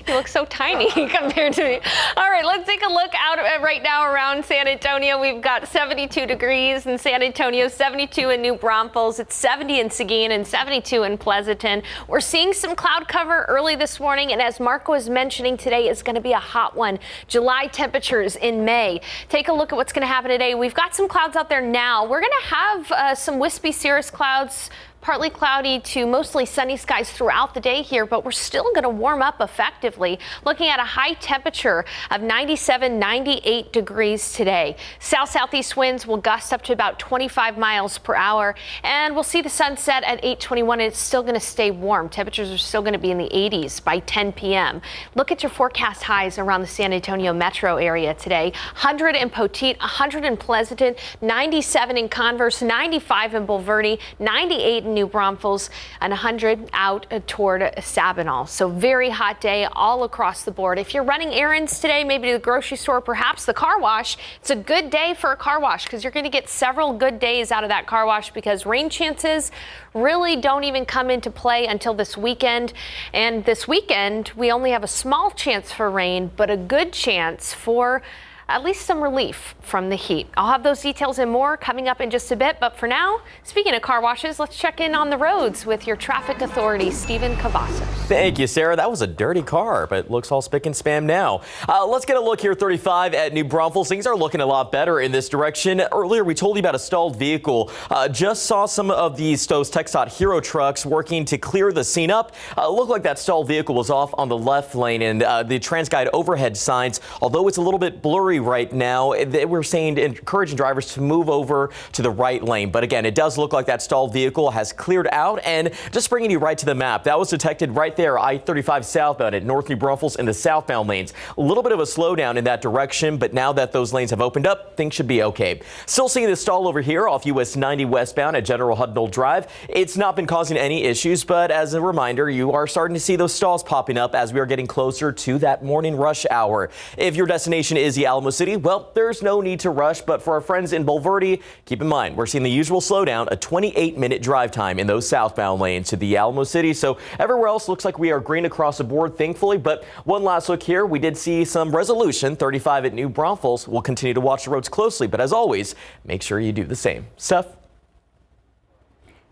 You look so tiny compared to me. All right, let's take a look out right now around San Antonio. We've got 72 degrees in San Antonio, 72 in New Braunfels. It's 70 in Seguin and 72 in Pleasanton. We're seeing some cloud cover early this morning, and as Mark was mentioning, today is going to be a hot one. July temperatures in May. Take a look at what's going to happen today. We've got some clouds out there now. We're going to have some wispy cirrus clouds partly cloudy to mostly sunny skies throughout the day here, but we're still going to warm up effectively, looking at a high temperature of 97, 98 degrees today. South-southeast winds will gust up to about 25 miles per hour, and we'll see the sunset at 8:21. It's still going to stay warm. Temperatures are still going to be in the 80s by 10 p.m. Look at your forecast highs around the San Antonio metro area today. 100 in Poteet, 100 in Pleasanton, 97 in Converse, 95 in Bulverde, 98 in New Braunfels, and 100 out toward Sabinal. So very hot day all across the board. If you're running errands today, maybe to the grocery store, perhaps the car wash, it's a good day for a car wash because you're going to get several good days out of that car wash because rain chances really don't even come into play until this weekend. And this weekend, we only have a small chance for rain, but a good chance for at least some relief from the heat. I'll have those details and more coming up in just a bit. But for now, speaking of car washes, let's check in on the roads with your traffic authority, Stephen Cavazos. Thank you, Sarah. That was a dirty car, but it looks all spick and span now. Let's get a look here. 35 at New Braunfels. Things are looking a lot better in this direction. Earlier, we told you about a stalled vehicle. Just saw some of those KSAT Hero trucks working to clear the scene up. Looked like that stalled vehicle was off on the left lane, and the TransGuide overhead signs, although it's a little bit blurry right now, we're saying encouraging drivers to move over to the right lane. But again, it does look like that stalled vehicle has cleared out. And just bringing you right to the map, that was detected right there, I-35 southbound at North New Braunfels in the southbound lanes. A little bit of a slowdown in that direction, but now that those lanes have opened up, things should be okay. Still seeing the stall over here off US 90 westbound at General Hudnall Drive. It's not been causing any issues, but as a reminder, you are starting to see those stalls popping up as we are getting closer to that morning rush hour. If your destination is the Alamo City, well, there's no need to rush, but for our friends in Bulverde, keep in mind, we're seeing the usual slowdown, a 28-minute drive time in those southbound lanes to the Alamo City. So everywhere else looks like we are green across the board, thankfully. But one last look here, we did see some resolution, 35 at New Braunfels. We'll continue to watch the roads closely, but as always, make sure you do the same. Steph?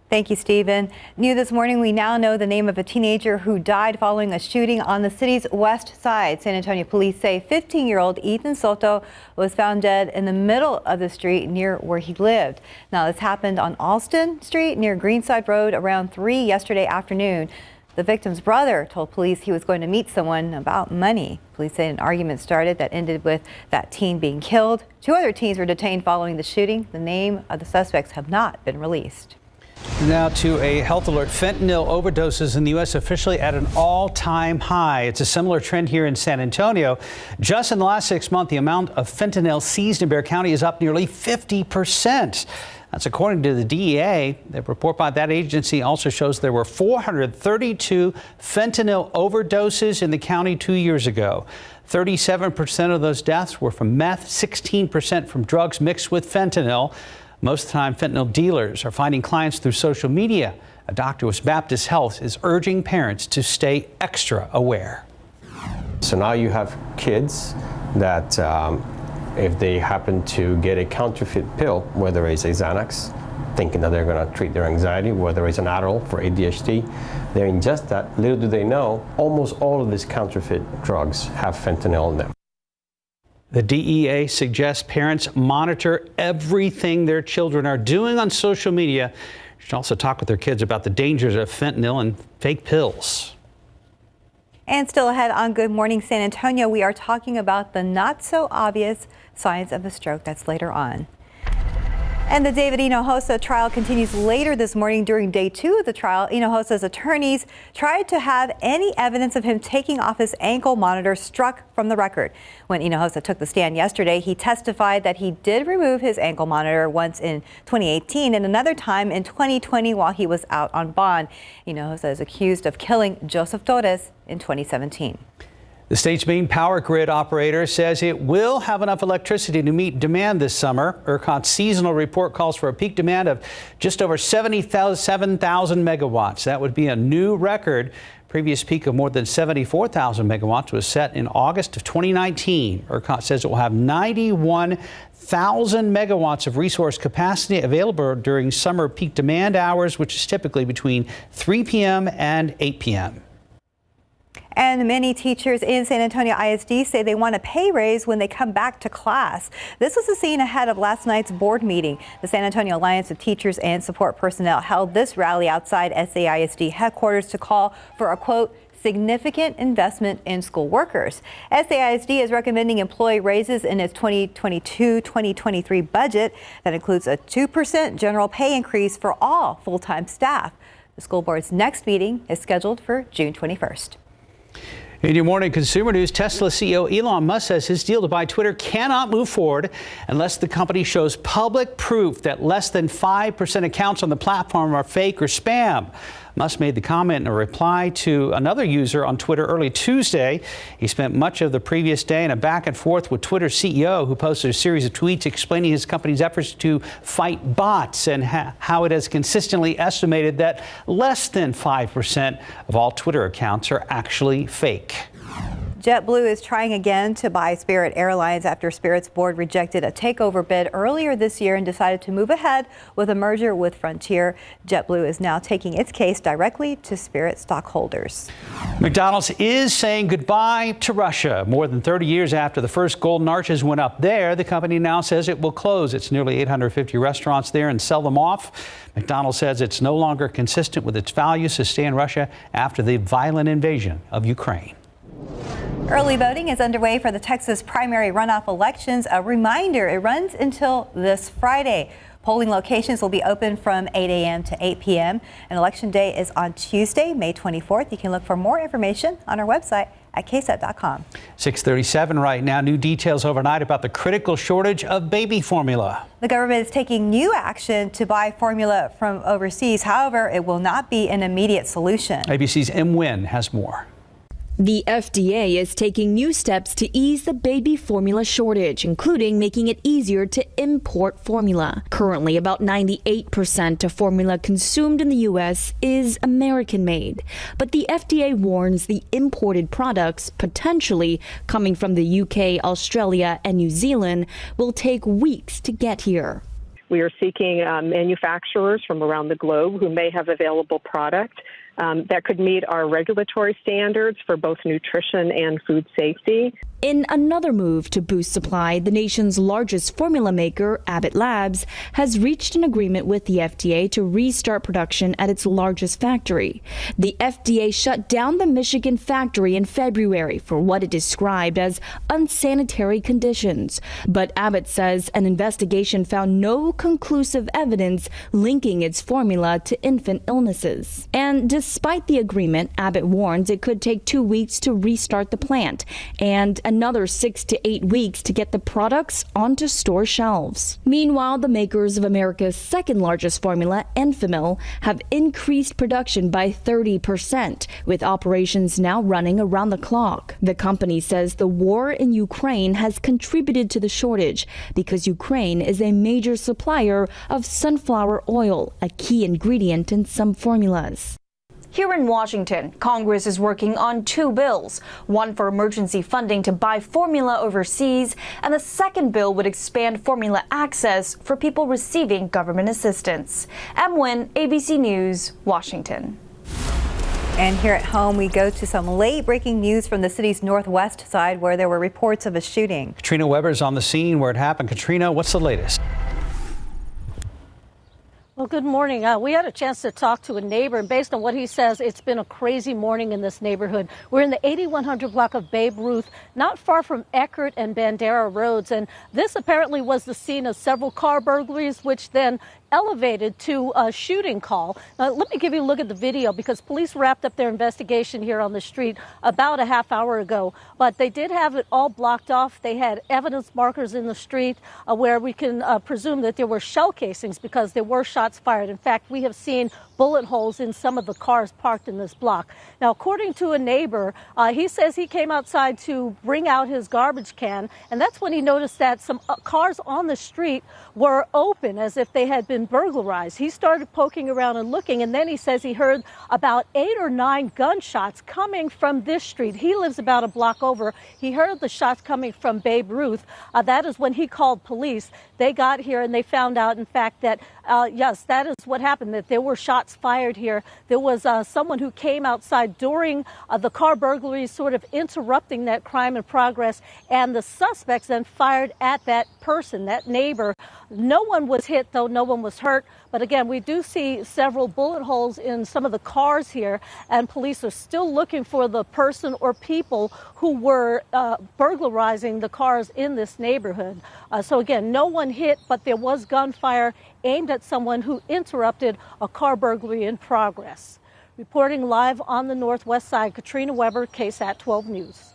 Thank you, Stephen. New this morning, we now know the name of a teenager who died following a shooting on the city's west side. San Antonio police say 15-year-old Ethan Soto was found dead in the middle of the street near where he lived. Now, this happened on Alston Street near Greenside Road around 3 yesterday afternoon. The victim's brother told police he was going to meet someone about money. Police say an argument started that ended with that teen being killed. 2 other teens were detained following the shooting. The name of the suspects have not been released. Now to a health alert. Fentanyl overdoses in the U.S. officially at an all-time high. It's a similar trend here in San Antonio. Just in the last 6 months, the amount of fentanyl seized in Bexar County is up nearly 50%. That's according to the DEA. The report by that agency also shows there were 432 fentanyl overdoses in the county 2 years ago. 37% of those deaths were from meth, 16% from drugs mixed with fentanyl. Most of the time, fentanyl dealers are finding clients through social media. A doctor with Baptist Health is urging parents to stay extra aware. So now you have kids that if they happen to get a counterfeit pill, whether it's a Xanax, thinking that they're going to treat their anxiety, whether it's an Adderall for ADHD, they ingest that. Little do they know, almost all of these counterfeit drugs have fentanyl in them. The DEA suggests parents monitor everything their children are doing on social media. You should also talk with their kids about the dangers of fentanyl and fake pills. And still ahead on Good Morning San Antonio, we are talking about the not so obvious signs of a stroke. That's later on. And the David Hinojosa trial continues later this morning. During day 2 of the trial, Hinojosa's attorneys tried to have any evidence of him taking off his ankle monitor struck from the record. When Hinojosa took the stand yesterday, he testified that he did remove his ankle monitor once in 2018 and another time in 2020 while he was out on bond. Hinojosa is accused of killing Joseph Torres in 2017. The state's main power grid operator says it will have enough electricity to meet demand this summer. ERCOT's seasonal report calls for a peak demand of just over 77,000 megawatts. That would be a new record. Previous peak of more than 74,000 megawatts was set in August of 2019. ERCOT says it will have 91,000 megawatts of resource capacity available during summer peak demand hours, which is typically between 3 p.m. and 8 p.m. And many teachers in San Antonio ISD say they want a pay raise when they come back to class. This was the scene ahead of last night's board meeting. The San Antonio Alliance of Teachers and Support Personnel held this rally outside SAISD headquarters to call for a, quote, significant investment in school workers. SAISD is recommending employee raises in its 2022-2023 budget. That includes a 2% general pay increase for all full-time staff. The school board's next meeting is scheduled for June 21st. In your morning consumer news, Tesla CEO Elon Musk says his deal to buy Twitter cannot move forward unless the company shows public proof that less than 5% accounts on the platform are fake or spam. Musk made the comment in a reply to another user on Twitter early Tuesday. He spent much of the previous day in a back and forth with Twitter's CEO, who posted a series of tweets explaining his company's efforts to fight bots and how it has consistently estimated that less than 5% of all Twitter accounts are actually fake. JetBlue is trying again to buy Spirit Airlines after Spirit's board rejected a takeover bid earlier this year and decided to move ahead with a merger with Frontier. JetBlue is now taking its case directly to Spirit stockholders. McDonald's is saying goodbye to Russia. More than 30 years after the first golden arches went up there, the company now says it will close its nearly 850 restaurants there and sell them off. McDonald's says it's no longer consistent with its values to stay in Russia after the violent invasion of Ukraine. Early voting is underway for the Texas primary runoff elections. A reminder, it runs until this Friday. Polling locations will be open from 8 a.m. to 8 p.m. and Election Day is on Tuesday, May 24th. You can look for more information on our website at KSAT.com. 6:37 right now. New details overnight about the critical shortage of baby formula. The government is taking new action to buy formula from overseas. However, it will not be an immediate solution. ABC's M. Nguyen has more. The FDA is taking new steps to ease the baby formula shortage, including making it easier to import formula. Currently, about 98% of formula consumed in the U.S. is American-made. But the FDA warns the imported products, potentially coming from the U.K., Australia, and New Zealand, will take weeks to get here. We are seeking manufacturers from around the globe who may have available product that could meet our regulatory standards for both nutrition and food safety. In another move to boost supply, the nation's largest formula maker, Abbott Labs, has reached an agreement with the FDA to restart production at its largest factory. The FDA shut down the Michigan factory in February for what it described as unsanitary conditions. But Abbott says an investigation found no conclusive evidence linking its formula to infant illnesses. And despite the agreement, Abbott warns it could take 2 weeks to restart the plant and another 6 to 8 weeks to get the products onto store shelves. Meanwhile, the makers of America's second largest formula, Enfamil, have increased production by 30%, with operations now running around the clock. The company says the war in Ukraine has contributed to the shortage because Ukraine is a major supplier of sunflower oil, a key ingredient in some formulas. Here in Washington, Congress is working on 2 bills, one for emergency funding to buy formula overseas, and the second bill would expand formula access for people receiving government assistance. M. Nguyen, ABC News, Washington. And here at home, we go to some late breaking news from the city's northwest side where there were reports of a shooting. Katrina Weber's on the scene where it happened. Katrina, what's the latest? Well, good morning. We had a chance to talk to a neighbor, and based on what he says, it's been a crazy morning in this neighborhood. We're in the 8100 block of Babe Ruth, not far from Eckert and Bandera Roads, and this apparently was the scene of several car burglaries, which then elevated to a shooting call. Now, let me give you a look at the video because police wrapped up their investigation here on the street about a half hour ago, but they did have it all blocked off. They had evidence markers in the street where we can presume that there were shell casings because there were shots fired. In fact, we have seen bullet holes in some of the cars parked in this block. Now, according to a neighbor, he says he came outside to bring out his garbage can, and that's when he noticed that some cars on the street were open as if they had been been burglarized. He started poking around and looking, and then he says he heard about 8 or 9 gunshots coming from this street. He lives about a block over. He heard the shots coming from Babe Ruth. That is when he called police. They got here and they found out, in fact, that yes, that is what happened, that there were shots fired here. There was someone who came outside during the car burglary, sort of interrupting that crime in progress, and the suspects then fired at that person, that neighbor. No one was hit, though. No one was hurt. But again, we do see several bullet holes in some of the cars here, and police are still looking for the person or people who were burglarizing the cars in this neighborhood. So again, no one hit, but there was gunfire aimed at someone who interrupted a car burglary in progress. Reporting live on the Northwest Side, Katrina Weber, KSAT 12 News.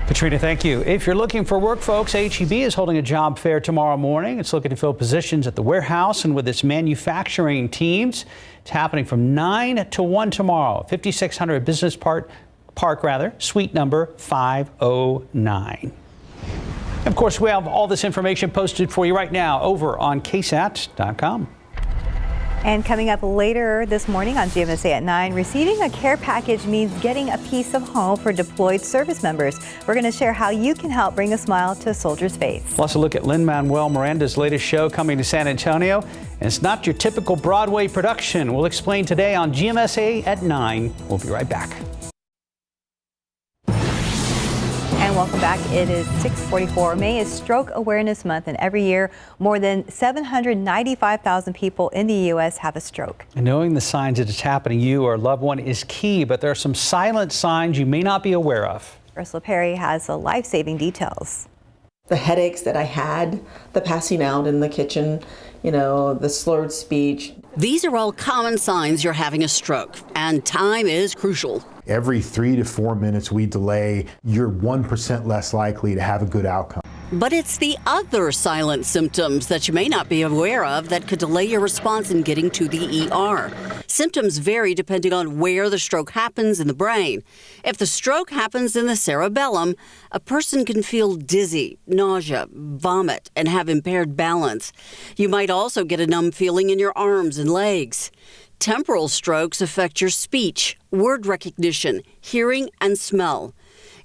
Katrina, thank you. If you're looking for work, folks, HEB is holding a job fair tomorrow morning. It's looking to fill positions at the warehouse and with its manufacturing teams. It's happening from 9 to 1 tomorrow, 5600 Business Park, suite number 509. Of course, we have all this information posted for you right now over on KSAT.com. And coming up later this morning on GMSA at 9, receiving a care package means getting a piece of home for deployed service members. We're going to share how you can help bring a smile to a soldier's face. Plus, a look at Lin-Manuel Miranda's latest show coming to San Antonio. And it's not your typical Broadway production. We'll explain today on GMSA at 9. We'll be right back. And welcome back. It is 6:44. May is Stroke Awareness Month, and every year more than 795,000 people in the U.S. have a stroke. And knowing the signs that it's happening to you or a loved one is key, but there are some silent signs you may not be aware of. Ursula Perry has the life-saving details. The headaches that I had, the passing out in the kitchen, the slurred speech. These are all common signs you're having a stroke, and time is crucial. Every 3 to 4 minutes we delay, you're 1% less likely to have a good outcome. But it's the other silent symptoms that you may not be aware of that could delay your response in getting to the ER. Symptoms vary depending on where the stroke happens in the brain. If the stroke happens in the cerebellum, a person can feel dizzy, nausea, vomit, and have impaired balance. You might also get a numb feeling in your arms and legs. Temporal strokes affect your speech, word recognition, hearing, and smell.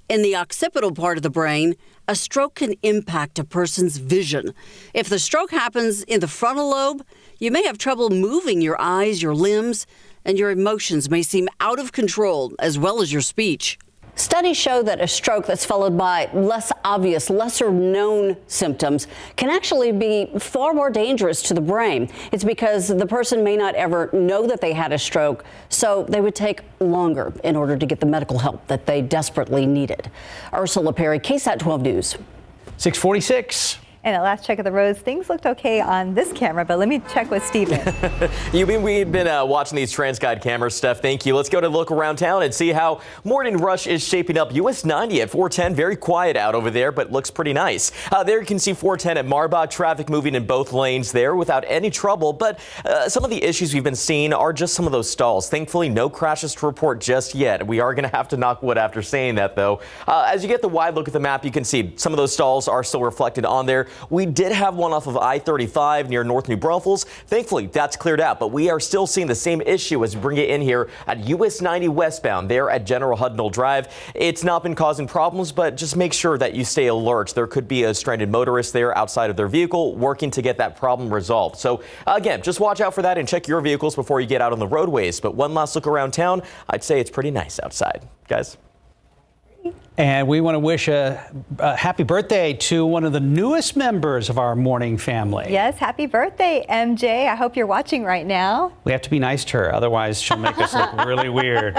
In the occipital part of the brain, a stroke can impact a person's vision. If the stroke happens in the frontal lobe, you may have trouble moving your eyes, your limbs, and your emotions may seem out of control, as well as your speech. Studies show that a stroke that's followed by less obvious, lesser known symptoms can actually be far more dangerous to the brain. It's because the person may not ever know that they had a stroke, so they would take longer in order to get the medical help that they desperately needed. Ursula Perry, KSAT 12 News. 646. And at last check of the roads, things looked okay on this camera, but let me check with Steven. We've been watching these TransGuide cameras, Steph. Thank you. Let's go to look around town and see how morning rush is shaping up. US 90 at 410, very quiet out over there, but looks pretty nice. There you can see 410 at Marbach, traffic moving in both lanes there without any trouble. But some of the issues we've been seeing are just some of those stalls. Thankfully, no crashes to report just yet. We are going to have to knock wood after saying that, though. As you get the wide look at the map, you can see some of those stalls are still reflected on there. We did have one off of I-35 near North New Braunfels. Thankfully, that's cleared out, but we are still seeing the same issue as we bring it in here at US 90 westbound there at General Hudnall Drive. It's not been causing problems, but just make sure that you stay alert. There could be a stranded motorist there outside of their vehicle working to get that problem resolved. So again, just watch out for that and check your vehicles before you get out on the roadways. But one last look around town, I'd say it's pretty nice outside, guys. And we want to wish a happy birthday to one of the newest members of our morning family. Yes, happy birthday, MJ. I hope you're watching right now. We have to be nice to her, otherwise she'll make us look really weird.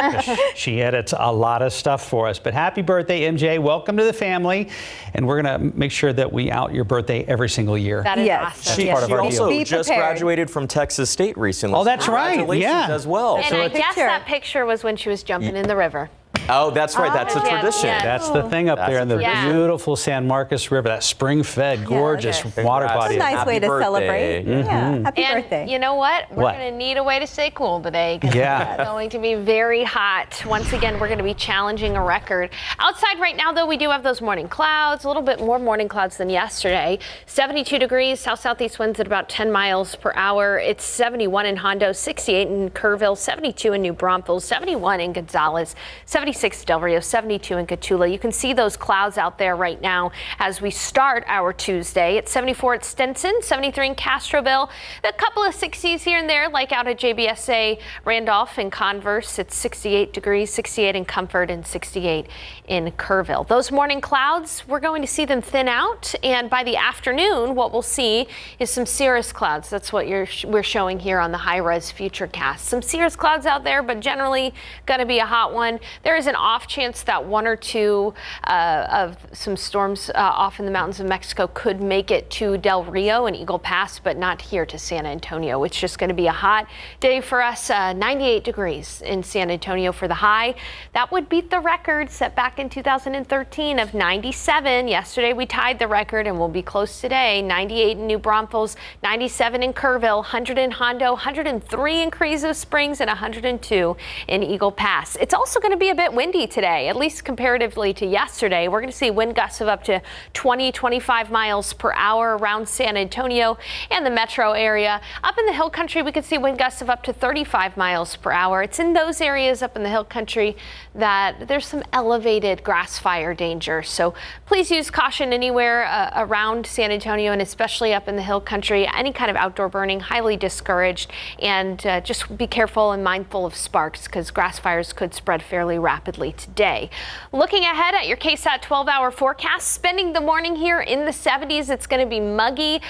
She edits a lot of stuff for us. But happy birthday, MJ. Welcome to the family. And we're going to make sure that we out your birthday every single year. That is awesome. She also just graduated from Texas State recently. Oh, that's right. Congratulations Yeah. as well. And I guess that picture was when she was jumping in the river. Oh, that's right. That's a tradition. That's the thing up there in the beautiful San Marcos River, that spring-fed, gorgeous water body. It's a nice way to celebrate. Mm-hmm. Yeah, happy and birthday. You know what? We're going to need a way to stay cool today because it's going to be very hot. Once again, we're going to be challenging a record. Outside right now, though, we do have those morning clouds, a little bit more morning clouds than yesterday. 72 degrees, south-southeast winds at about 10 miles per hour. It's 71 in Hondo, 68 in Kerrville, 72 in New Braunfels, 71 in Gonzales, 76 Del Rio, 72 in Cotulla. You can see those clouds out there right now as we start our Tuesday. It's 74 at Stinson, 73 in Castroville, a couple of 60s here and there, like out at JBSA Randolph and Converse. It's 68 degrees, 68 in Comfort, and 68 in Kerrville. Those morning clouds, we're going to see them thin out, and by the afternoon, what we'll see is some cirrus clouds. That's what we're showing here on the high-res futurecast. Some cirrus clouds out there, but generally going to be a hot one. There is an off chance that one or two of some storms off in the mountains of Mexico could make it to Del Rio and Eagle Pass, but not here to San Antonio. It's just going to be a hot day for us. 98 degrees in San Antonio for the high. That would beat the record set back in 2013 of 97. Yesterday we tied the record and we'll be close today. 98 in New Braunfels, 97 in Kerrville, 100 in Hondo, 103 in Carrizo Springs, and 102 in Eagle Pass. It's also going to be a bit windy today, at least comparatively to yesterday. We're going to see wind gusts of up to 20-25 miles per hour around San Antonio and the metro area. Up in the hill country, we could see wind gusts of up to 35 miles per hour. It's in those areas up in the hill country that there's some elevated grass fire danger. So please use caution anywhere around San Antonio and especially up in the hill country. Any kind of outdoor burning, highly discouraged, and just be careful and mindful of sparks because grass fires could spread fairly rapidly today. Looking ahead at your KSAT 12-hour forecast, spending the morning here in the 70s. It's going to be muggy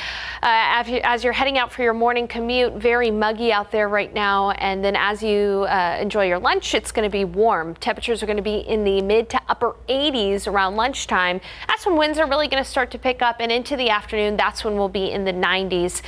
as you're heading out for your morning commute. Very muggy out there right now. And then as you enjoy your lunch, it's going to be warm. Temperatures are going to be in the mid to upper 80s around lunchtime. That's when winds are really going to start to pick up, and into the afternoon, that's when we'll be in the 90s.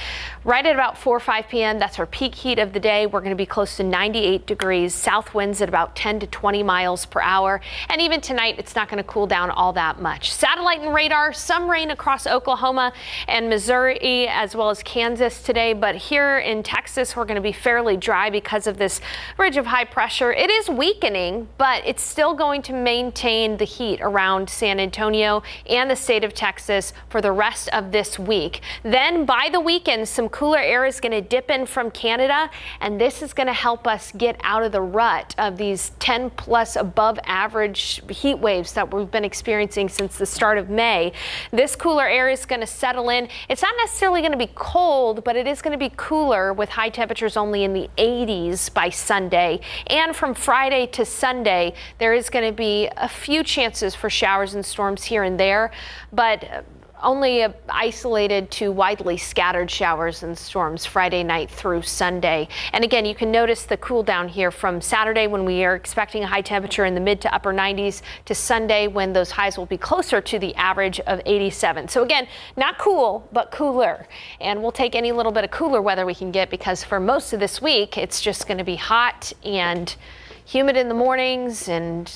Right at about 4 or 5 p.m., that's our peak heat of the day. We're going to be close to 98 degrees. South winds at about 10 to 20 miles per hour. And even tonight, it's not going to cool down all that much. Satellite and radar, some rain across Oklahoma and Missouri as well as Kansas today. But here in Texas, we're going to be fairly dry because of this ridge of high pressure. It is weakening, but it's still going to maintain the heat around San Antonio and the state of Texas for the rest of this week. Then by the weekend, some cooler air is going to dip in from Canada, and this is going to help us get out of the rut of these 10 plus above average heat waves that we've been experiencing since the start of May. This cooler air is going to settle in. It's not necessarily going to be cold, but it is going to be cooler with high temperatures only in the 80s by Sunday. And from Friday to Sunday, there is going to be a few chances for showers and storms here and there, but only isolated to widely scattered showers and storms Friday night through Sunday. And again, you can notice the cool down here from Saturday when we are expecting a high temperature in the mid to upper 90s to Sunday when those highs will be closer to the average of 87. So again, not cool, but cooler. And we'll take any little bit of cooler weather we can get because for most of this week, it's just going to be hot and humid in the mornings and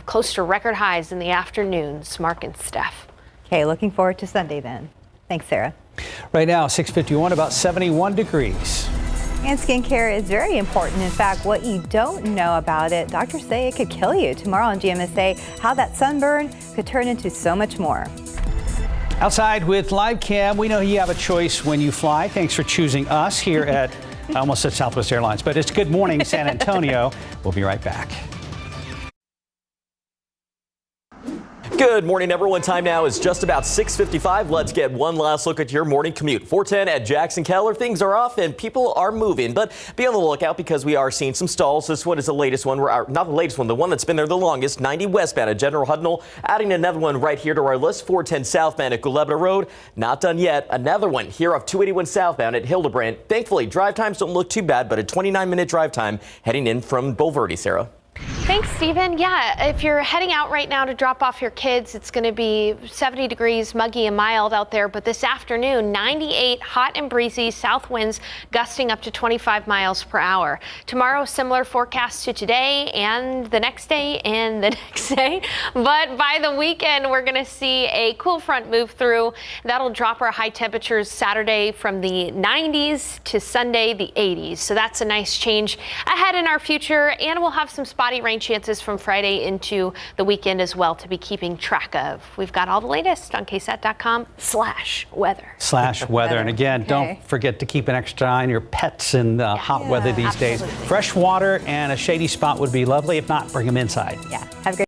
close to record highs in the afternoons. Mark and Steph. Okay, looking forward to Sunday then. Thanks, Sarah. Right now, 6:51, about 71 degrees. And skincare is very important. In fact, what you don't know about it, doctors say it could kill you. Tomorrow on GMSA, how that sunburn could turn into so much more. Outside with Live Cam, we know you have a choice when you fly. Thanks for choosing us here at, I almost said Southwest Airlines, but it's Good Morning San Antonio. We'll be right back. Good morning, everyone. Time now is just about 6:55. Let's get one last look at your morning commute. 410 at Jackson Keller. Things are off and people are moving, but be on the lookout because we are seeing some stalls. This one is the latest one. Not the latest one, the one that's been there the longest. 90 westbound at General Hudnall. Adding another one right here to our list. 410 southbound at Gulebra Road. Not done yet. Another one here off 281 southbound at Hildebrand. Thankfully, drive times don't look too bad, but a 29-minute drive time heading in from Bulverde, Sarah. Thanks, Stephen. Yeah, if you're heading out right now to drop off your kids, it's going to be 70 degrees, muggy and mild out there. But this afternoon, 98, hot and breezy, south winds gusting up to 25 miles per hour. Tomorrow, similar forecast to today and the next day and the next day. But by the weekend, we're going to see a cool front move through. That'll drop our high temperatures Saturday from the 90s to Sunday, the 80s. So that's a nice change ahead in our future. And we'll have some spotty rain chances from Friday into the weekend as well to be keeping track of. We've got all the latest on KSAT.com/weather. And again, don't forget to keep an extra eye on your pets in the hot weather these days. Fresh water and a shady spot would be lovely. If not, bring them inside. Yeah. Have a great